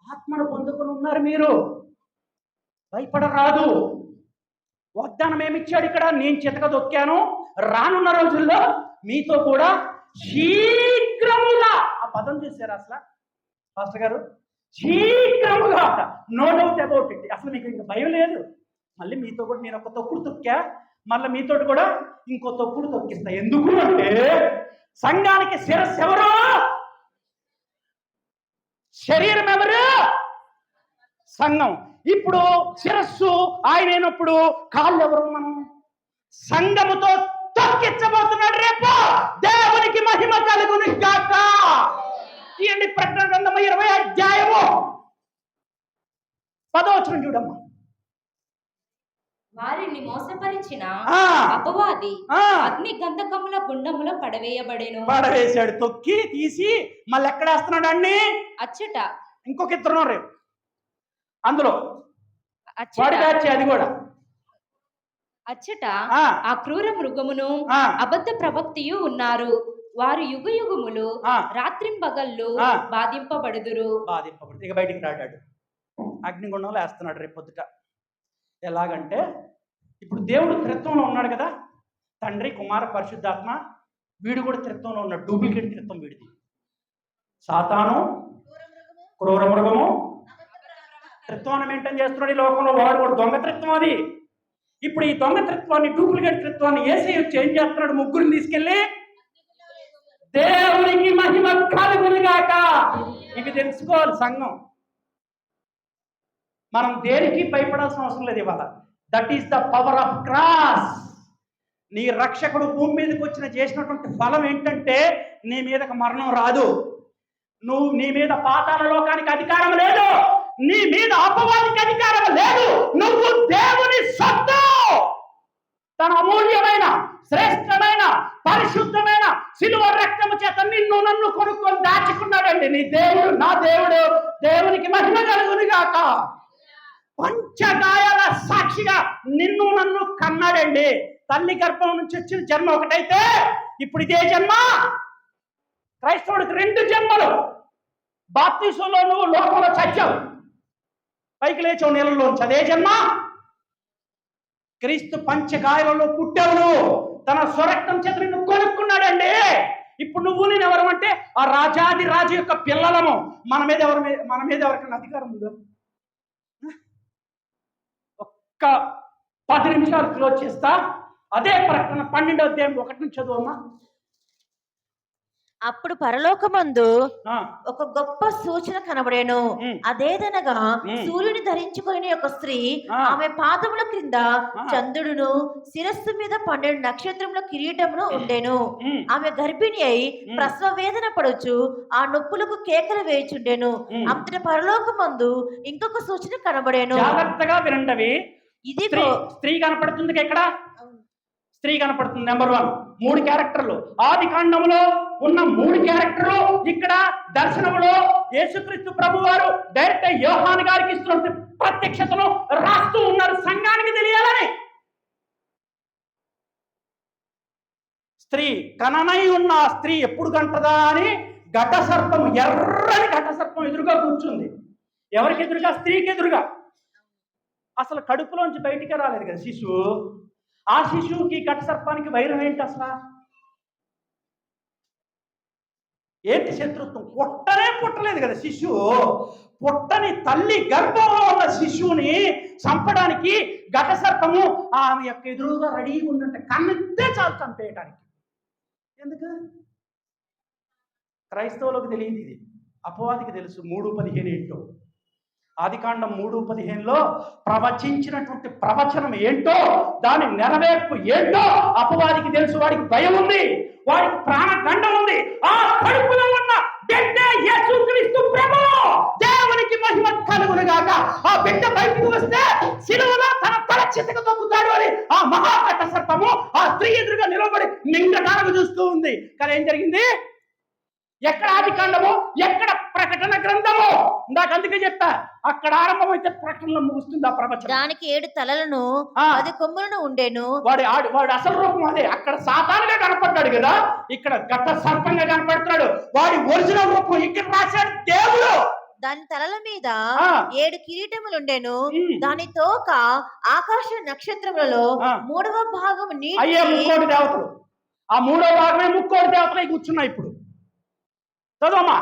ఆత్మను పొందుకుని ఉన్నారు మీరు. భయపడరాదు. వాగ్దానం ఏమిచ్చాడు ఇక్కడ? నేను చితక దొక్కాను, రానున్న రోజుల్లో మీతో కూడా శీఘ్రముగా. ఆ పదం చూసారా అసలు పాస్టర్ గారు? శీఘ్రముగా, నో డౌట్ అబౌట్ ఇట్. అసలు మీకు ఇంకా భయం లేదు. మళ్ళీ మీతో కూడా నేను ఒక తొక్కుడు తొక్కా, మళ్ళీ మీతో కూడా ఇంకో తొక్కుడు తొక్కిస్తా. ఎందుకు అంటే సంఘానికి శిరస్సు ఎవరు? శరీరం ఎవరు? సంఘం. ఇప్పుడు శిరస్సు ఆయన అయినప్పుడు కాళ్ళు ఎవరు? మనం. సంఘముతో తొక్కించబోతున్నాడు రేపు. దేవునికి మహిమ కలుగును గాక. తీయండి ప్రకటన గ్రంథము 20వ అధ్యాయము 10వ వచనం చూడమ్మా. వారిని మోసపరిచిన అపవాది అగ్ని గంధకముల గుండములో పడవేశాడు. తొక్కి తీసి మళ్ళీ ఎక్కడ వేస్తున్నాడు అన్ని? అచ్చట. ఇంకొక ఇద్దరు రేపు అందులో అది కూడా అచ్చట ఆ క్రూర మృగమును అబద్ధ ప్రవక్తియు ఉన్నారు. వారు యుగయుగములు రాత్రింబగళ్ళు బాధింపబడుదురు. ఇక బయటికి రాడాడు, అగ్నిగుండంలో వేస్తున్నాడు రేపు పొద్దుట. ఎలాగంటే ఇప్పుడు దేవుడు త్రిత్వంలో ఉన్నాడు కదా, తండ్రి, కుమార, పరిశుద్ధాత్మ. వీడు కూడా త్రిత్వంలో ఉన్నాడు, డూప్లికేట్ త్రిత్వం వీడిది. సాతాను, క్రూర మృగము త్రిత్వాన్ని మెయింటైన్ చేస్తున్నాడు ఈ లోకంలో. వాడు కూడా దొంగతృత్వం అది. ఇప్పుడు ఈ దొంగతృత్వాన్ని, డూప్లికేట్ త్రిత్వాన్ని ఏసీ వచ్చి ఏం చేస్తున్నాడు? ముగ్గురిని తీసుకెళ్ళి దేవునికి మహిమ కలుగునుగాక. ఇవి తెలుసుకోవాలి సంఘం. మనం దేనికి భయపడాల్సిన అవసరం లేదు ఇవాళ. That is the power of cross. నీ రక్షకుడు భూమి మీదకి వచ్చిన చేసినటువంటి ఫలం ఏంటంటే నీ మీదకి మరణం రాదు. నీ మీద పాతాళ లోకానికి అధికారం లేదు. నీ మీద అపవాదికి అధికారం లేదు. నువ్వు దేవుని సొత్తు. తన అమూల్యమైన, శ్రేష్టమైన, పరిశుద్ధమైన శిలువ రక్తము చేత నిన్ను నన్ను కొనుక్కొని దాచుకున్నాడండి నీ దేవుడు. నా దేవుడు. దేవునికి మహిమ కలుగునుగాక. పంచగాయాల సాక్షిగా నిన్ను నన్ను కన్నాడండి. తల్లి గర్భం నుంచి వచ్చిన జన్మ ఒకటైతే ఇప్పుడు ఇదే జన్మ క్రైస్తవుడికి 2 జన్మలు. బాప్తిసంలో నువ్వు లోకంలో చచ్చావు, పైకి లేచావు నీళ్ళలోంచి, అదే జన్మ. క్రీస్తు పంచగాయాలలో పుట్టావు. తన స్వరక్తం చేత నిన్ను కొనుక్కున్నాడండి. ఇప్పుడు నువ్వు నేను ఎవరు అంటే ఆ రాజాది రాజు యొక్క పిల్లలము. మన మీద ఎవరికైనా అధికారం ఉందా? ఒక్క 10 నిమిషాలు క్లోజ్ చేస్తా. అదే ప్రకటన 12వ అధ్యాయం 1 నుంచి చదువమ్మా. అప్పుడు పరలోకమందు ఒక గొప్ప సూచన కనబడేను. అదేదనగా సూర్యుని ధరించుకుని ఒక స్త్రీ, ఆమె పాదముల క్రింద చంద్రుడును, శిరస్సు మీద 12 నక్షత్రముల కిరీటమును ఉండెను. ఆమె గర్భిణి అయి ప్రసవ వేదన పడుచు ఆ నొప్పులకు కేకలు వేయుచుండెను. అంతటి పరలోకమందు ఇంకొక సూచన కనబడేను. జాగ్రత్తగా వినండి. ఇది స్త్రీ కనపడుతుంది. ఎక్కడ స్త్రీ కనపడుతుంది? నెంబర్ 1 3 క్యారెక్టర్లు. ఆది కాండంలో ఉన్న 3 క్యారెక్టర్లు ఇక్కడ దర్శనంలో యేసుక్రీస్తు ప్రభు వారు డైరెక్ట్ యోహాను గారికి ఇస్తున్న ప్రత్యక్షతను రాస్తూ ఉన్నారు సంఘానికి తెలియాలని. స్త్రీ కననై ఉన్న ఆ స్త్రీ ఎప్పుడు కంటదా అని ఘట సర్పం, ఎర్రని ఘట సర్పం ఎదురుగా కూర్చుంది. ఎవరికి ఎదురుగా? స్త్రీకి ఎదురుగా. అసలు కడుపులోంచి బయటికి రాలేదు కదా శిశువు. ఆ శిశువుకి ఘట సర్పానికి వైరం ఏంటి అసలు? ఏంటి శత్రుత్వం? పుట్టలేదు కదా శిశువు. పుట్టని తల్లి గర్భంలో ఉన్న శిశువుని చంపడానికి ఘట సర్పము ఆమె యొక్క ఎదురుగా రెడీగా ఉందంటే కన్నంతే చాలు చంపేయడానికి. ఎందుకు? క్రైస్తవులకు తెలియదు ఇది, అపవాదికి తెలుసు. 3:15 ఏంటో, ఆదికాండం 3:15లో ప్రవచించినటువంటి ప్రవచనం ఏంటో, దాని నెరవేర్పు ఏంటో అపవాదికి తెలుసు. వాడికి భయం ఉంది, వాడికి ప్రాణగండం ఉంది. ఆ కడుపులో ఉన్న బిడ్డ యేసుక్రీస్తు ప్రభువు. దేవునికి మహిమ కలుగునుగాక. ఆ బిడ్డ బయటికి వస్తే శిలువలో తన తల చితక తొక్కుతాడు అని ఆ మహాకట సర్పము ఆ స్త్రీ ఎదురుగా నిలబడి నిండటానికి చూస్తూ ఉంది. కానీ ఏం జరిగింది? ఎక్కడ ఆదికాండము, ఎక్కడ ప్రకటన గ్రంథము? ఇందాక అందుకే చెప్పా, అక్కడ ఆరంభమైతే ప్రకటనలో ముగుస్తుంది ఆ ప్రవచనం. దానికి 7 తలలను 10 కొమ్ములను ఉండేను. వాడు అసలు రూపం అదే. అక్కడ సాతానుగా కనపడ్డాడు కదా, ఇక్కడ ఘట సర్పంగా కనపడుతున్నాడు. వాడి ఒరిజినల్ రూపం ఇక్కడ రాశాడు దేవుడు. దాని తలల మీద 7 కిరీటములు ఉండేను. దాని తోక ఆకాశ నక్షత్రములలో 3వ భాగం నీటి. అయ్యే ముక్కోటి దేవతలు. ఆ 3వ భాగమే ముక్కోటి దేవతలు కూర్చున్నాయి. ఇప్పుడు చదవమ్మా.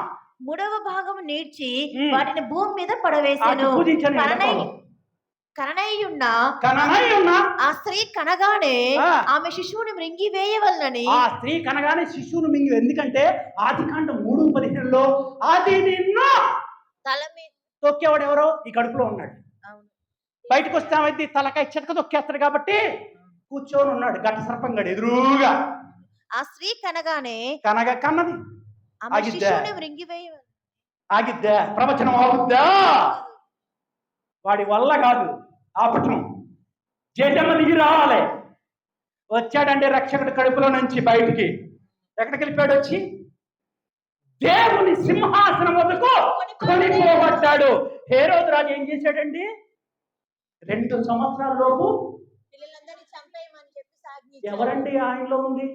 3వ భాగం నీడ్చి వాటిని భూమి మీద పడవేశాను. కననయ్యున్న ఆ స్త్రీ కనగానే ఆమె శిశువుని మృంగి వేయవలనని. ఆ స్త్రీ కనగానే శిశువుని మింగి. ఎందుకంటే ఆదికాండం 3:15లో అది నిన్ను తల మీద తొక్కేవాడు ఎవరో ఈ కడుపులో ఉన్నాడు. బయటకు వస్తే ఏమైంది? తలకాయ చితక తొక్కేస్తాడు కాబట్టి కూర్చొని ఉన్నాడు ఘట సర్పంగాడు ఎదురుగా. ఆ స్త్రీ కన్నది ఆగిద్దా? ప్రవచనం ఆగుద్దా? వాడి వల్ల కాదు ఆపటం. జేజమ్మ దిగి రావాలి. వచ్చాడండి రక్షకుడు కడుపులో నుంచి బయటికి. ఎక్కడికి వెళ్ళిపోయాడు? వచ్చి దేవుని సింహాసనం వద్దకు కొనిపోబడ్డాడు. హేరోదు రాజు ఏం చేశాడండి? 2 సంవత్సరాల లోపు ఎవరండి ఆయనలో ఉంది?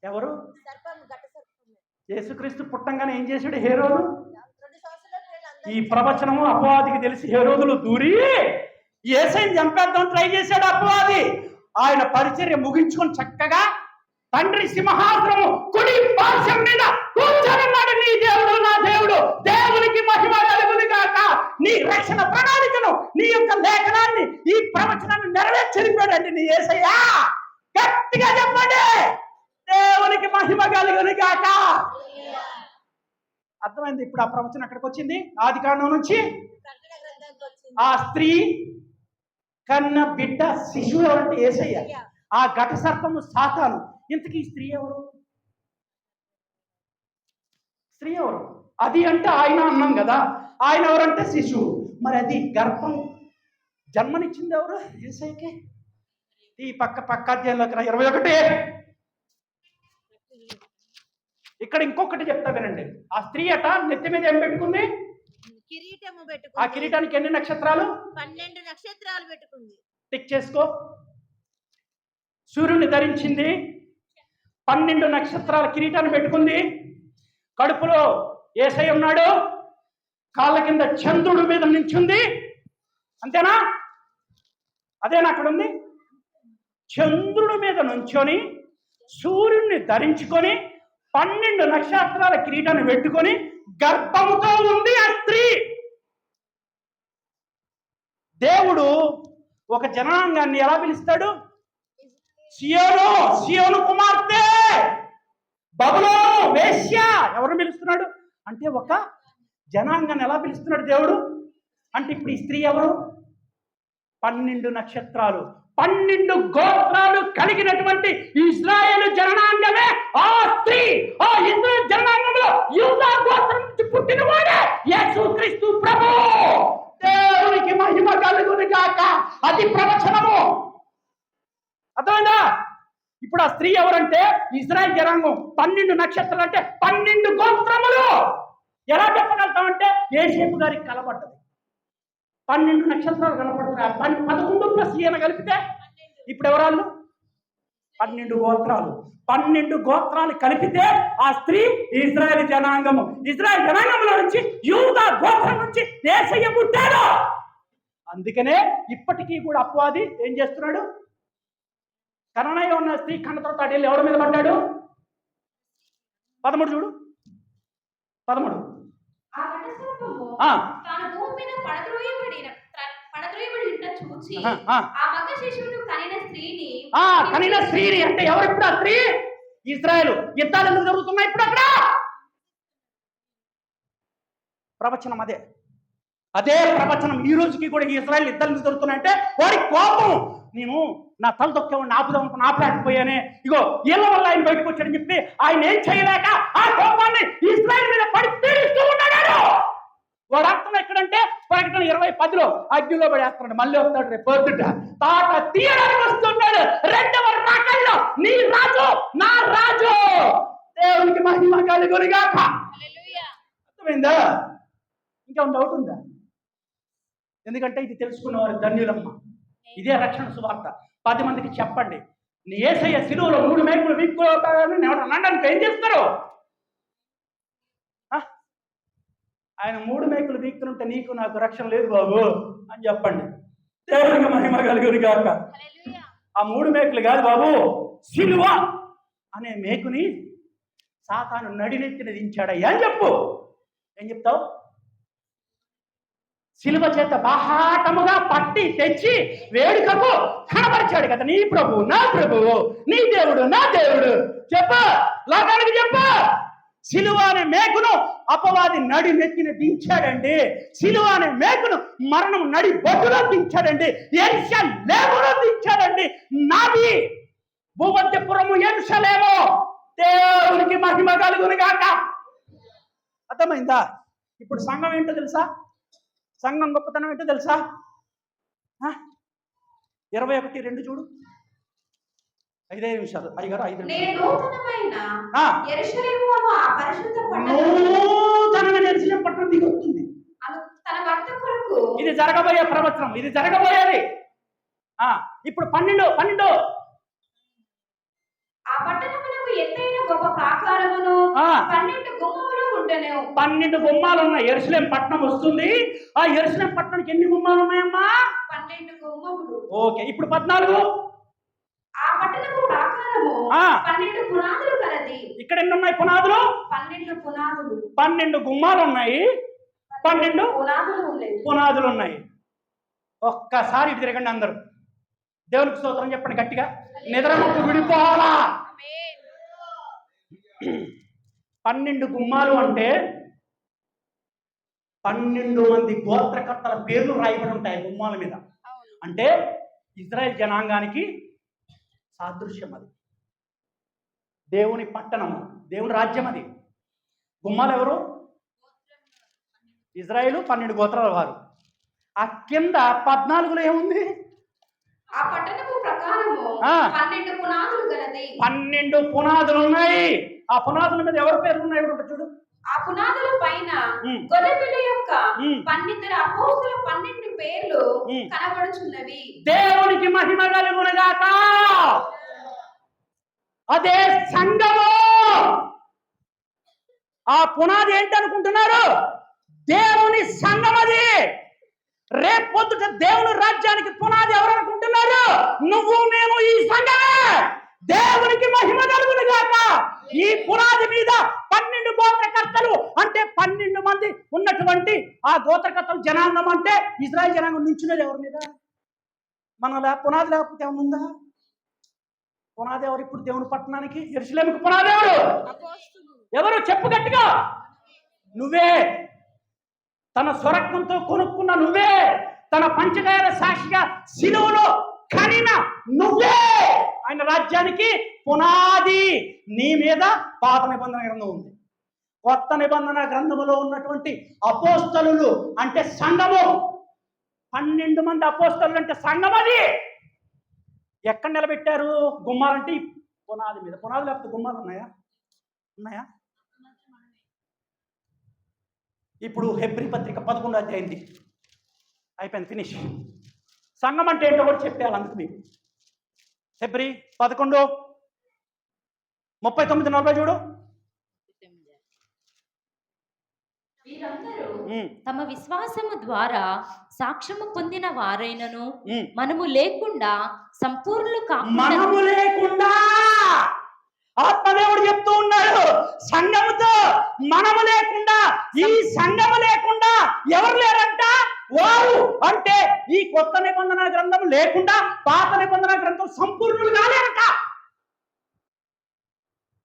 ఎవరు? యేసుక్రీస్తు పుట్టంగానే ఏం చేశాడు హేరోదు? ఈ ప్రవచనము అపవాదికి తెలిసి హేరోదులు దూరి యేసయ్యని చంపేద్దాం ట్రై చేశాడు అపవాది. ఆయన పరిచర్య ముగించుకొని చక్కగా తండ్రి సింహాసనము కుడి పార్శ్వం మీద కూర్చొని ఉన్నాడు. నీ దేవుడు నా దేవుడు. చెరిపాడండి నీ యేసయ్య. గట్టిగా చెప్పండి, దేవునికి మహిమ కలుగును గాక. అర్థమైంది ఇప్పుడు ఆ ప్రవచనం ఎక్కడికి వచ్చింది? ఆది కాండం నుంచి. ఆ స్త్రీ కన్న బిడ్డ శిశువు ఎవరంటే యేసయ్య. ఆ ఘట సర్పము సాతాను. ఇంతకీ ఈ స్త్రీ ఎవరు? స్త్రీ ఎవరు? అది అంటే ఆయన అన్నాం కదా, ఆయన ఎవరంటే శిశువు. మరి అది గర్భం జన్మనిచ్చింది ఎవరు? యేసయ్యకే. ఈ పక్క అధ్యాయంలోకి 21. ఇక్కడ ఇంకొకటి చెప్తా వినండి. ఆ స్త్రీ అట నెత్తి మీద ఏం పెట్టుకుంది? కిరీటము పెట్టుకుంది. ఆ కిరీటానికి ఎన్ని నక్షత్రాలు? 12 నక్షత్రాలు పెట్టుకుంది. టిక్ చేసుకో. సూర్యుని ధరించింది, 12 నక్షత్రాల కిరీటాన్ని పెట్టుకుంది. కడుపులో యేసయ్య ఉన్నాడు, కాళ్ళ కింద చంద్రుడి మీద నించుంది. అంతేనా? అదేనా అక్కడ ఉంది? చంద్రుడి మీద నుంచొని సూర్యుడిని ధరించుకొని 12 నక్షత్రాల కిరీటాన్ని పెట్టుకొని గర్భముతో ఉంది ఆ స్త్రీ. దేవుడు ఒక జనాంగాన్ని ఎలా పిలుస్తాడు? సియోను కుమార్తె, బబులోను వేశ్య. ఎవరు పిలుస్తున్నాడు అంటే ఒక జనాంగాన్ని ఎలా పిలుస్తున్నాడు దేవుడు అంటే ఇప్పుడు ఈ స్త్రీ ఎవరు? 12 నక్షత్రాలు, 12 గోత్రాలు కలిగినటువంటి ఇశ్రాయేలు జనాంగమే ఆ స్త్రీ. ఆ ఇశ్రాయేలు జనాంగంలో యూదా గోత్రం నుంచి పుట్టినవాడే యేసుక్రీస్తు ప్రభు. దేవునికి మహిమ కలుగును గాక. అది ప్రవచనము. అర్థమైందా? ఇప్పుడు ఆ స్త్రీ ఎవరంటే ఇశ్రాయేల్ జనాంగం. 12 నక్షత్రాలు అంటే 12 గోత్రములు. ఎలా చెప్పగలుగుతామంటే యేసేపు గారికి కలపడ్డది. 12 నక్షత్రాలు కనపడుతున్నాయి. 11 ప్లస్ ఈయన కలిపితే ఇప్పుడు ఎవరాళ్ళు? 12 గోత్రాలు. 12 గోత్రాలు కలిపితే ఆ స్త్రీ ఇశ్రాయేలు జనాంగము. ఇశ్రాయేలు జనాంగంలో నుంచి యూదా గోత్రం నుంచి యేసయ్య పుట్టాడు. అందుకనే ఇప్పటికీ కూడా అపవాది ఏం చేస్తున్నాడు? కననయ్య ఉన్న స్త్రీ కన్నతో తాడేళ్ళు ఎవరి మీద పడ్డాడు? 13 చూడు, 13. తాను భూమి మీద పడద్రోయబడిన చూచి ఆ మగ శిశువును కనిన స్త్రీని అంటే ఎవరు ఇప్పుడు ఆ స్త్రీ? ఇశ్రాయేలు. యుద్ధాలు ఎందుకు జరుగుతున్నాయి ఇప్పుడు అక్కడ? ప్రవచనం అదే ప్రవచనం ఈ రోజుకి కూడా ఇశ్రాయేల్ యుద్ధాలు ఎందుకు జరుగుతున్నాయంటే వాడి కోపం. నేను నా తల తొక్కేవాడిని ఆపుదాం అనుకుని ఆపలేకపోయానే, ఇగో వీళ్ళ వల్ల ఆయన బయటకు వచ్చాడని చెప్పి ఆయన ఏం చేయలేక ఆ కోపాన్ని ఇశ్రాయేల్ మీద పడి పీడిస్తూ ఉన్నాడు. వాడు అర్థం ఎక్కడంటే ప్రకటన 20:10 అగ్నిలో పడేస్తున్నాడు. మళ్ళీ వస్తాడు రేపు పొద్దుట తాట తీయడానికి వస్తున్నాడు. 2వ రాకల్లో నీ రాజు నా రాజు. దేవునికి మహిమ కలుగును గాక. అర్థమైందా? ఇంకా డౌట్ ఉందా? ఎందుకంటే ఇది తెలుసుకున్నవారు ధన్యులమ్మ. ఇదే రక్షణ సువార్త. 10 మందికి చెప్పండి. నీ యేసయ్య శిలువలో 3 మేకులు వీక్కోతాడని అన్నాడానికి ఏం చేస్తారు? ఆయన 3 మేకులు వీక్తుంటే నీకు నాకు రక్షణ లేదు బాబు అని చెప్పండి. దేవునికి మహిమ కలుగును గాక. ఆ 3 మేకులు కాదు బాబు, శిలువ అనే మేకుని సాతాను నడినెత్తిన దించాడయ్యా అని చెప్పు. ఏం చెప్తావు? శిలువ చేత బాహాటముగా పట్టి తెచ్చి వేడుకకు కనబరిచాడు కదా నీ ప్రభు నా ప్రభువు, నీ దేవుడు నా దేవుడు. చెప్పు, లోకానికి చెప్పు. శిలువ అనే మేకును అపవాది నడి నెత్తిన దించాడండి. శిలువ అనే మేకును మరణం నడి బొడ్డులో దించాడండి. యెరూషలేములో దించాడండి. నాది భూమధ్యపురము యెరూషలేము. దేవునికి మహిమ కలుగును గాక. అర్థమైందా? ఇప్పుడు సంఘం ఏంటో తెలుసా? సంఘం గొప్పతనం ఏంటో తెలుసా? 21:2 చూడు. 5 నిమిషాలు. అయ్యగారు 5 నిమిషాలు. నూతనంగా యెరూషలేము పట్టణం దిగొస్తుంది. ఇది జరగబోయే ప్రవచనం. ఇది జరగబోయేది. ఇప్పుడు 12 ఆ పట్టణమునకు ఎత్తైన గొప్ప ప్రాకారమును 12 గుమ్మములు ఉండెను. 12 గుమ్మాలు ఉన్నాయి. యెరూషలేము పట్టణం వస్తుంది. ఆ యెరూషలేము పట్టణానికి ఎన్ని గుమ్మాలు ఉన్నాయమ్మా? 12 గుమ్మములు. ఓకే. ఇప్పుడు 14. ఆ పట్టణము ప్రాకారము 12 పునాదులు కలది. ఇక్కడ ఎన్ని ఉన్నాయి పునాదులు? 12 పునాదులు. 12 గుమ్మాలు ఉన్నాయి, 12 పునాదులు ఉన్నాయి. ఒక్కసారి ఇటు తిరగండి అందరూ. దేవునికి స్తోత్రం చెప్పండి గట్టిగా. నిద్రమత్తు విడిపోవాలా. 12 గుమ్మాలు అంటే 12 మంది గోత్రకర్తల పేర్లు రాయబడి ఉంటాయి గుమ్మాల మీద. అంటే ఇజ్రాయెల్ జనాంగానికి సాదృశ్యం అది. దేవుని పట్టణము, దేవుని రాజ్యం అది. గుమ్మాలు ఎవరు? ఇజ్రాయేలు 12 గోత్రాల వారు. ఆ కింద 14లో ఏముంది? ఆ పట్టణపు ప్రకారము 12 పునాదులు గలది. 12 పునాదులు ఉన్నాయి. ఆ పునాదుల మీద ఎవరి పేర్లు ఉన్నాయి చూడు. ఆ పునాదుల పైన గొర్రెపిల్ల యొక్క 12 అపోస్తలుల 12 పేర్లు కనబడుచున్నవి. దేవునికి మహిమ కలుగునుగాక. అదే సంఘము. ఆ పునాది ఏంటనుకుంటున్నారు? దేవుని సంఘం అది. రేపు పొద్దుట దేవుని రాజ్యానికి పునాది ఎవరు అనుకుంటున్నారు? నువ్వు నేను, ఈ సంఘమే. దేవునికి మహిమ కలుగునుగాక. ఈ పునాది మీద 12 గోత్రకర్తలు అంటే 12 మంది ఉన్నటువంటి ఆ గోత్రకర్తలు జనాంగం అంటే ఇజ్రాయెల్ జనాంగం నించున్నది ఎవరి మీద? మన పునాది లేకపోతే ఏముందా? పునాది ఎవరు ఇప్పుడు దేవుని పట్టణానికి? యెరూషలేముకు పునాది ఎవరు? ఎవరు? చెప్పు గట్టిగా. నువ్వే. తన స్వరక్తంతో కొనుక్కున్న నువ్వే. తన పంచగాయల సాక్షిగా శిలువలో కనిన నువ్వే. ఆయన రాజ్యానికి పునాది నీ మీద పాత నిబంధన గ్రంథం ఉంది. కొత్త నిబంధన గ్రంథములో ఉన్నటువంటి అపోస్తలులు అంటే సంఘము. 12 మంది అపోస్తలులు అంటే సంఘం అది. ఎక్కడ నిలబెట్టారు? గుమ్మాలంటే పునాది మీద. పునాది లేకపోతే గుమ్మాలు ఉన్నాయా? ఉన్నాయా? ఇప్పుడు హెబ్రీ పత్రిక 11వ అధ్యాయం అయిపోయింది, ఫినిష్. సంఘం అంటే ఏంటో కూడా చెప్పేయాలి అందుకు మీకు. హెబ్రీ 11:39-40 చూడు. వీరందరూ తమ విశ్వాసము ద్వారా సాక్ష్యము పొందిన వారైనను మనము లేకుండా సంపూర్ణులు మనము లేకుండా ఆత్మదేవుడు చెప్తూ ఉన్నాడు. సంఘముతో మనము లేకుండా, ఈ సంఘము లేకుండా ఎవరు లేరంట? వారు. అంటే ఈ కొత్త నిబంధన గ్రంథం లేకుండా పాత నిబంధన గ్రంథం సంపూర్ణులు కాలేరట.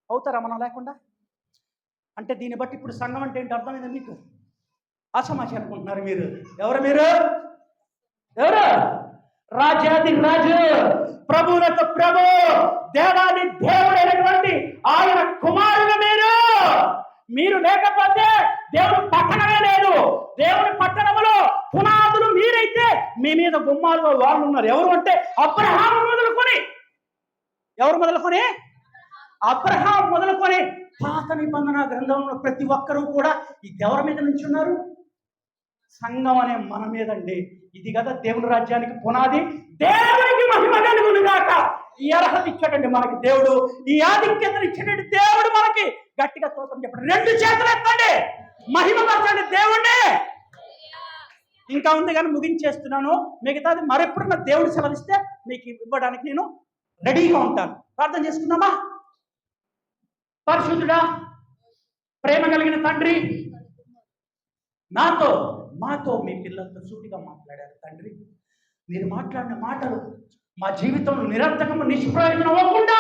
అవుతారా మనం లేకుండా? అంటే దీన్ని బట్టి ఇప్పుడు సంఘం అంటే ఏంటి అర్థమైంది మీకు? అసమాచారం అనుకుంటున్నారు మీరు. ఎవరు మీరు? ఎవరు? రాజాది రాజు, ప్రభువులకు ప్రభు, దేవాది దేవుడైనటువంటి ఆయన కుమారులు మీరు. మీరు లేకపోతే దేవుని పట్టణమే లేదు. దేవుని పట్టణములో పునాదులు మీరైతే మీ మీద గుమ్మాలుగా వాళ్ళు ఉన్నారు. ఎవరు అంటే అబ్రహాము మొదలుకొని, ఎవరు మొదలుకొని? అబ్రహాం మొదలుకొని పాత నిబంధన గ్రంథంలో ప్రతి ఒక్కరూ కూడా ఈ ఎవరి మీద నుంచి ఉన్నారు? సంఘం అనే మన మీదండి. ఇది కదా దేవుని రాజ్యానికి పునాది. దేవునికి మహిమ కలుగునుగాక. ఈ అర్హత ఇచ్చాడండి మనకి దేవుడు. ఈ ఆధిక్యతను ఇచ్చాడండి దేవుడు మనకి. గట్టిగా స్తోత్రం చెప్పండి. 2 చేతులు ఎత్తండి, మహిమ పరచండి దేవుణ్ణి. ఇంకా ఉంది కానీ ముగించేస్తున్నాను. మిగతాది మరెప్పుడన్నా దేవుడు సెలవిస్తే మీకు ఇవ్వడానికి నేను రెడీగా ఉంటాను. ప్రార్థన చేసుకుందామా? పరిశుద్ధుడా, ప్రేమ కలిగిన తండ్రి, మాతో మీ పిల్లలతో సూటిగా మాట్లాడారు తండ్రి. మీరు మాట్లాడిన మాటలు మా జీవితంలో నిరర్థకము నిష్ప్రయోజనం అవ్వకుండా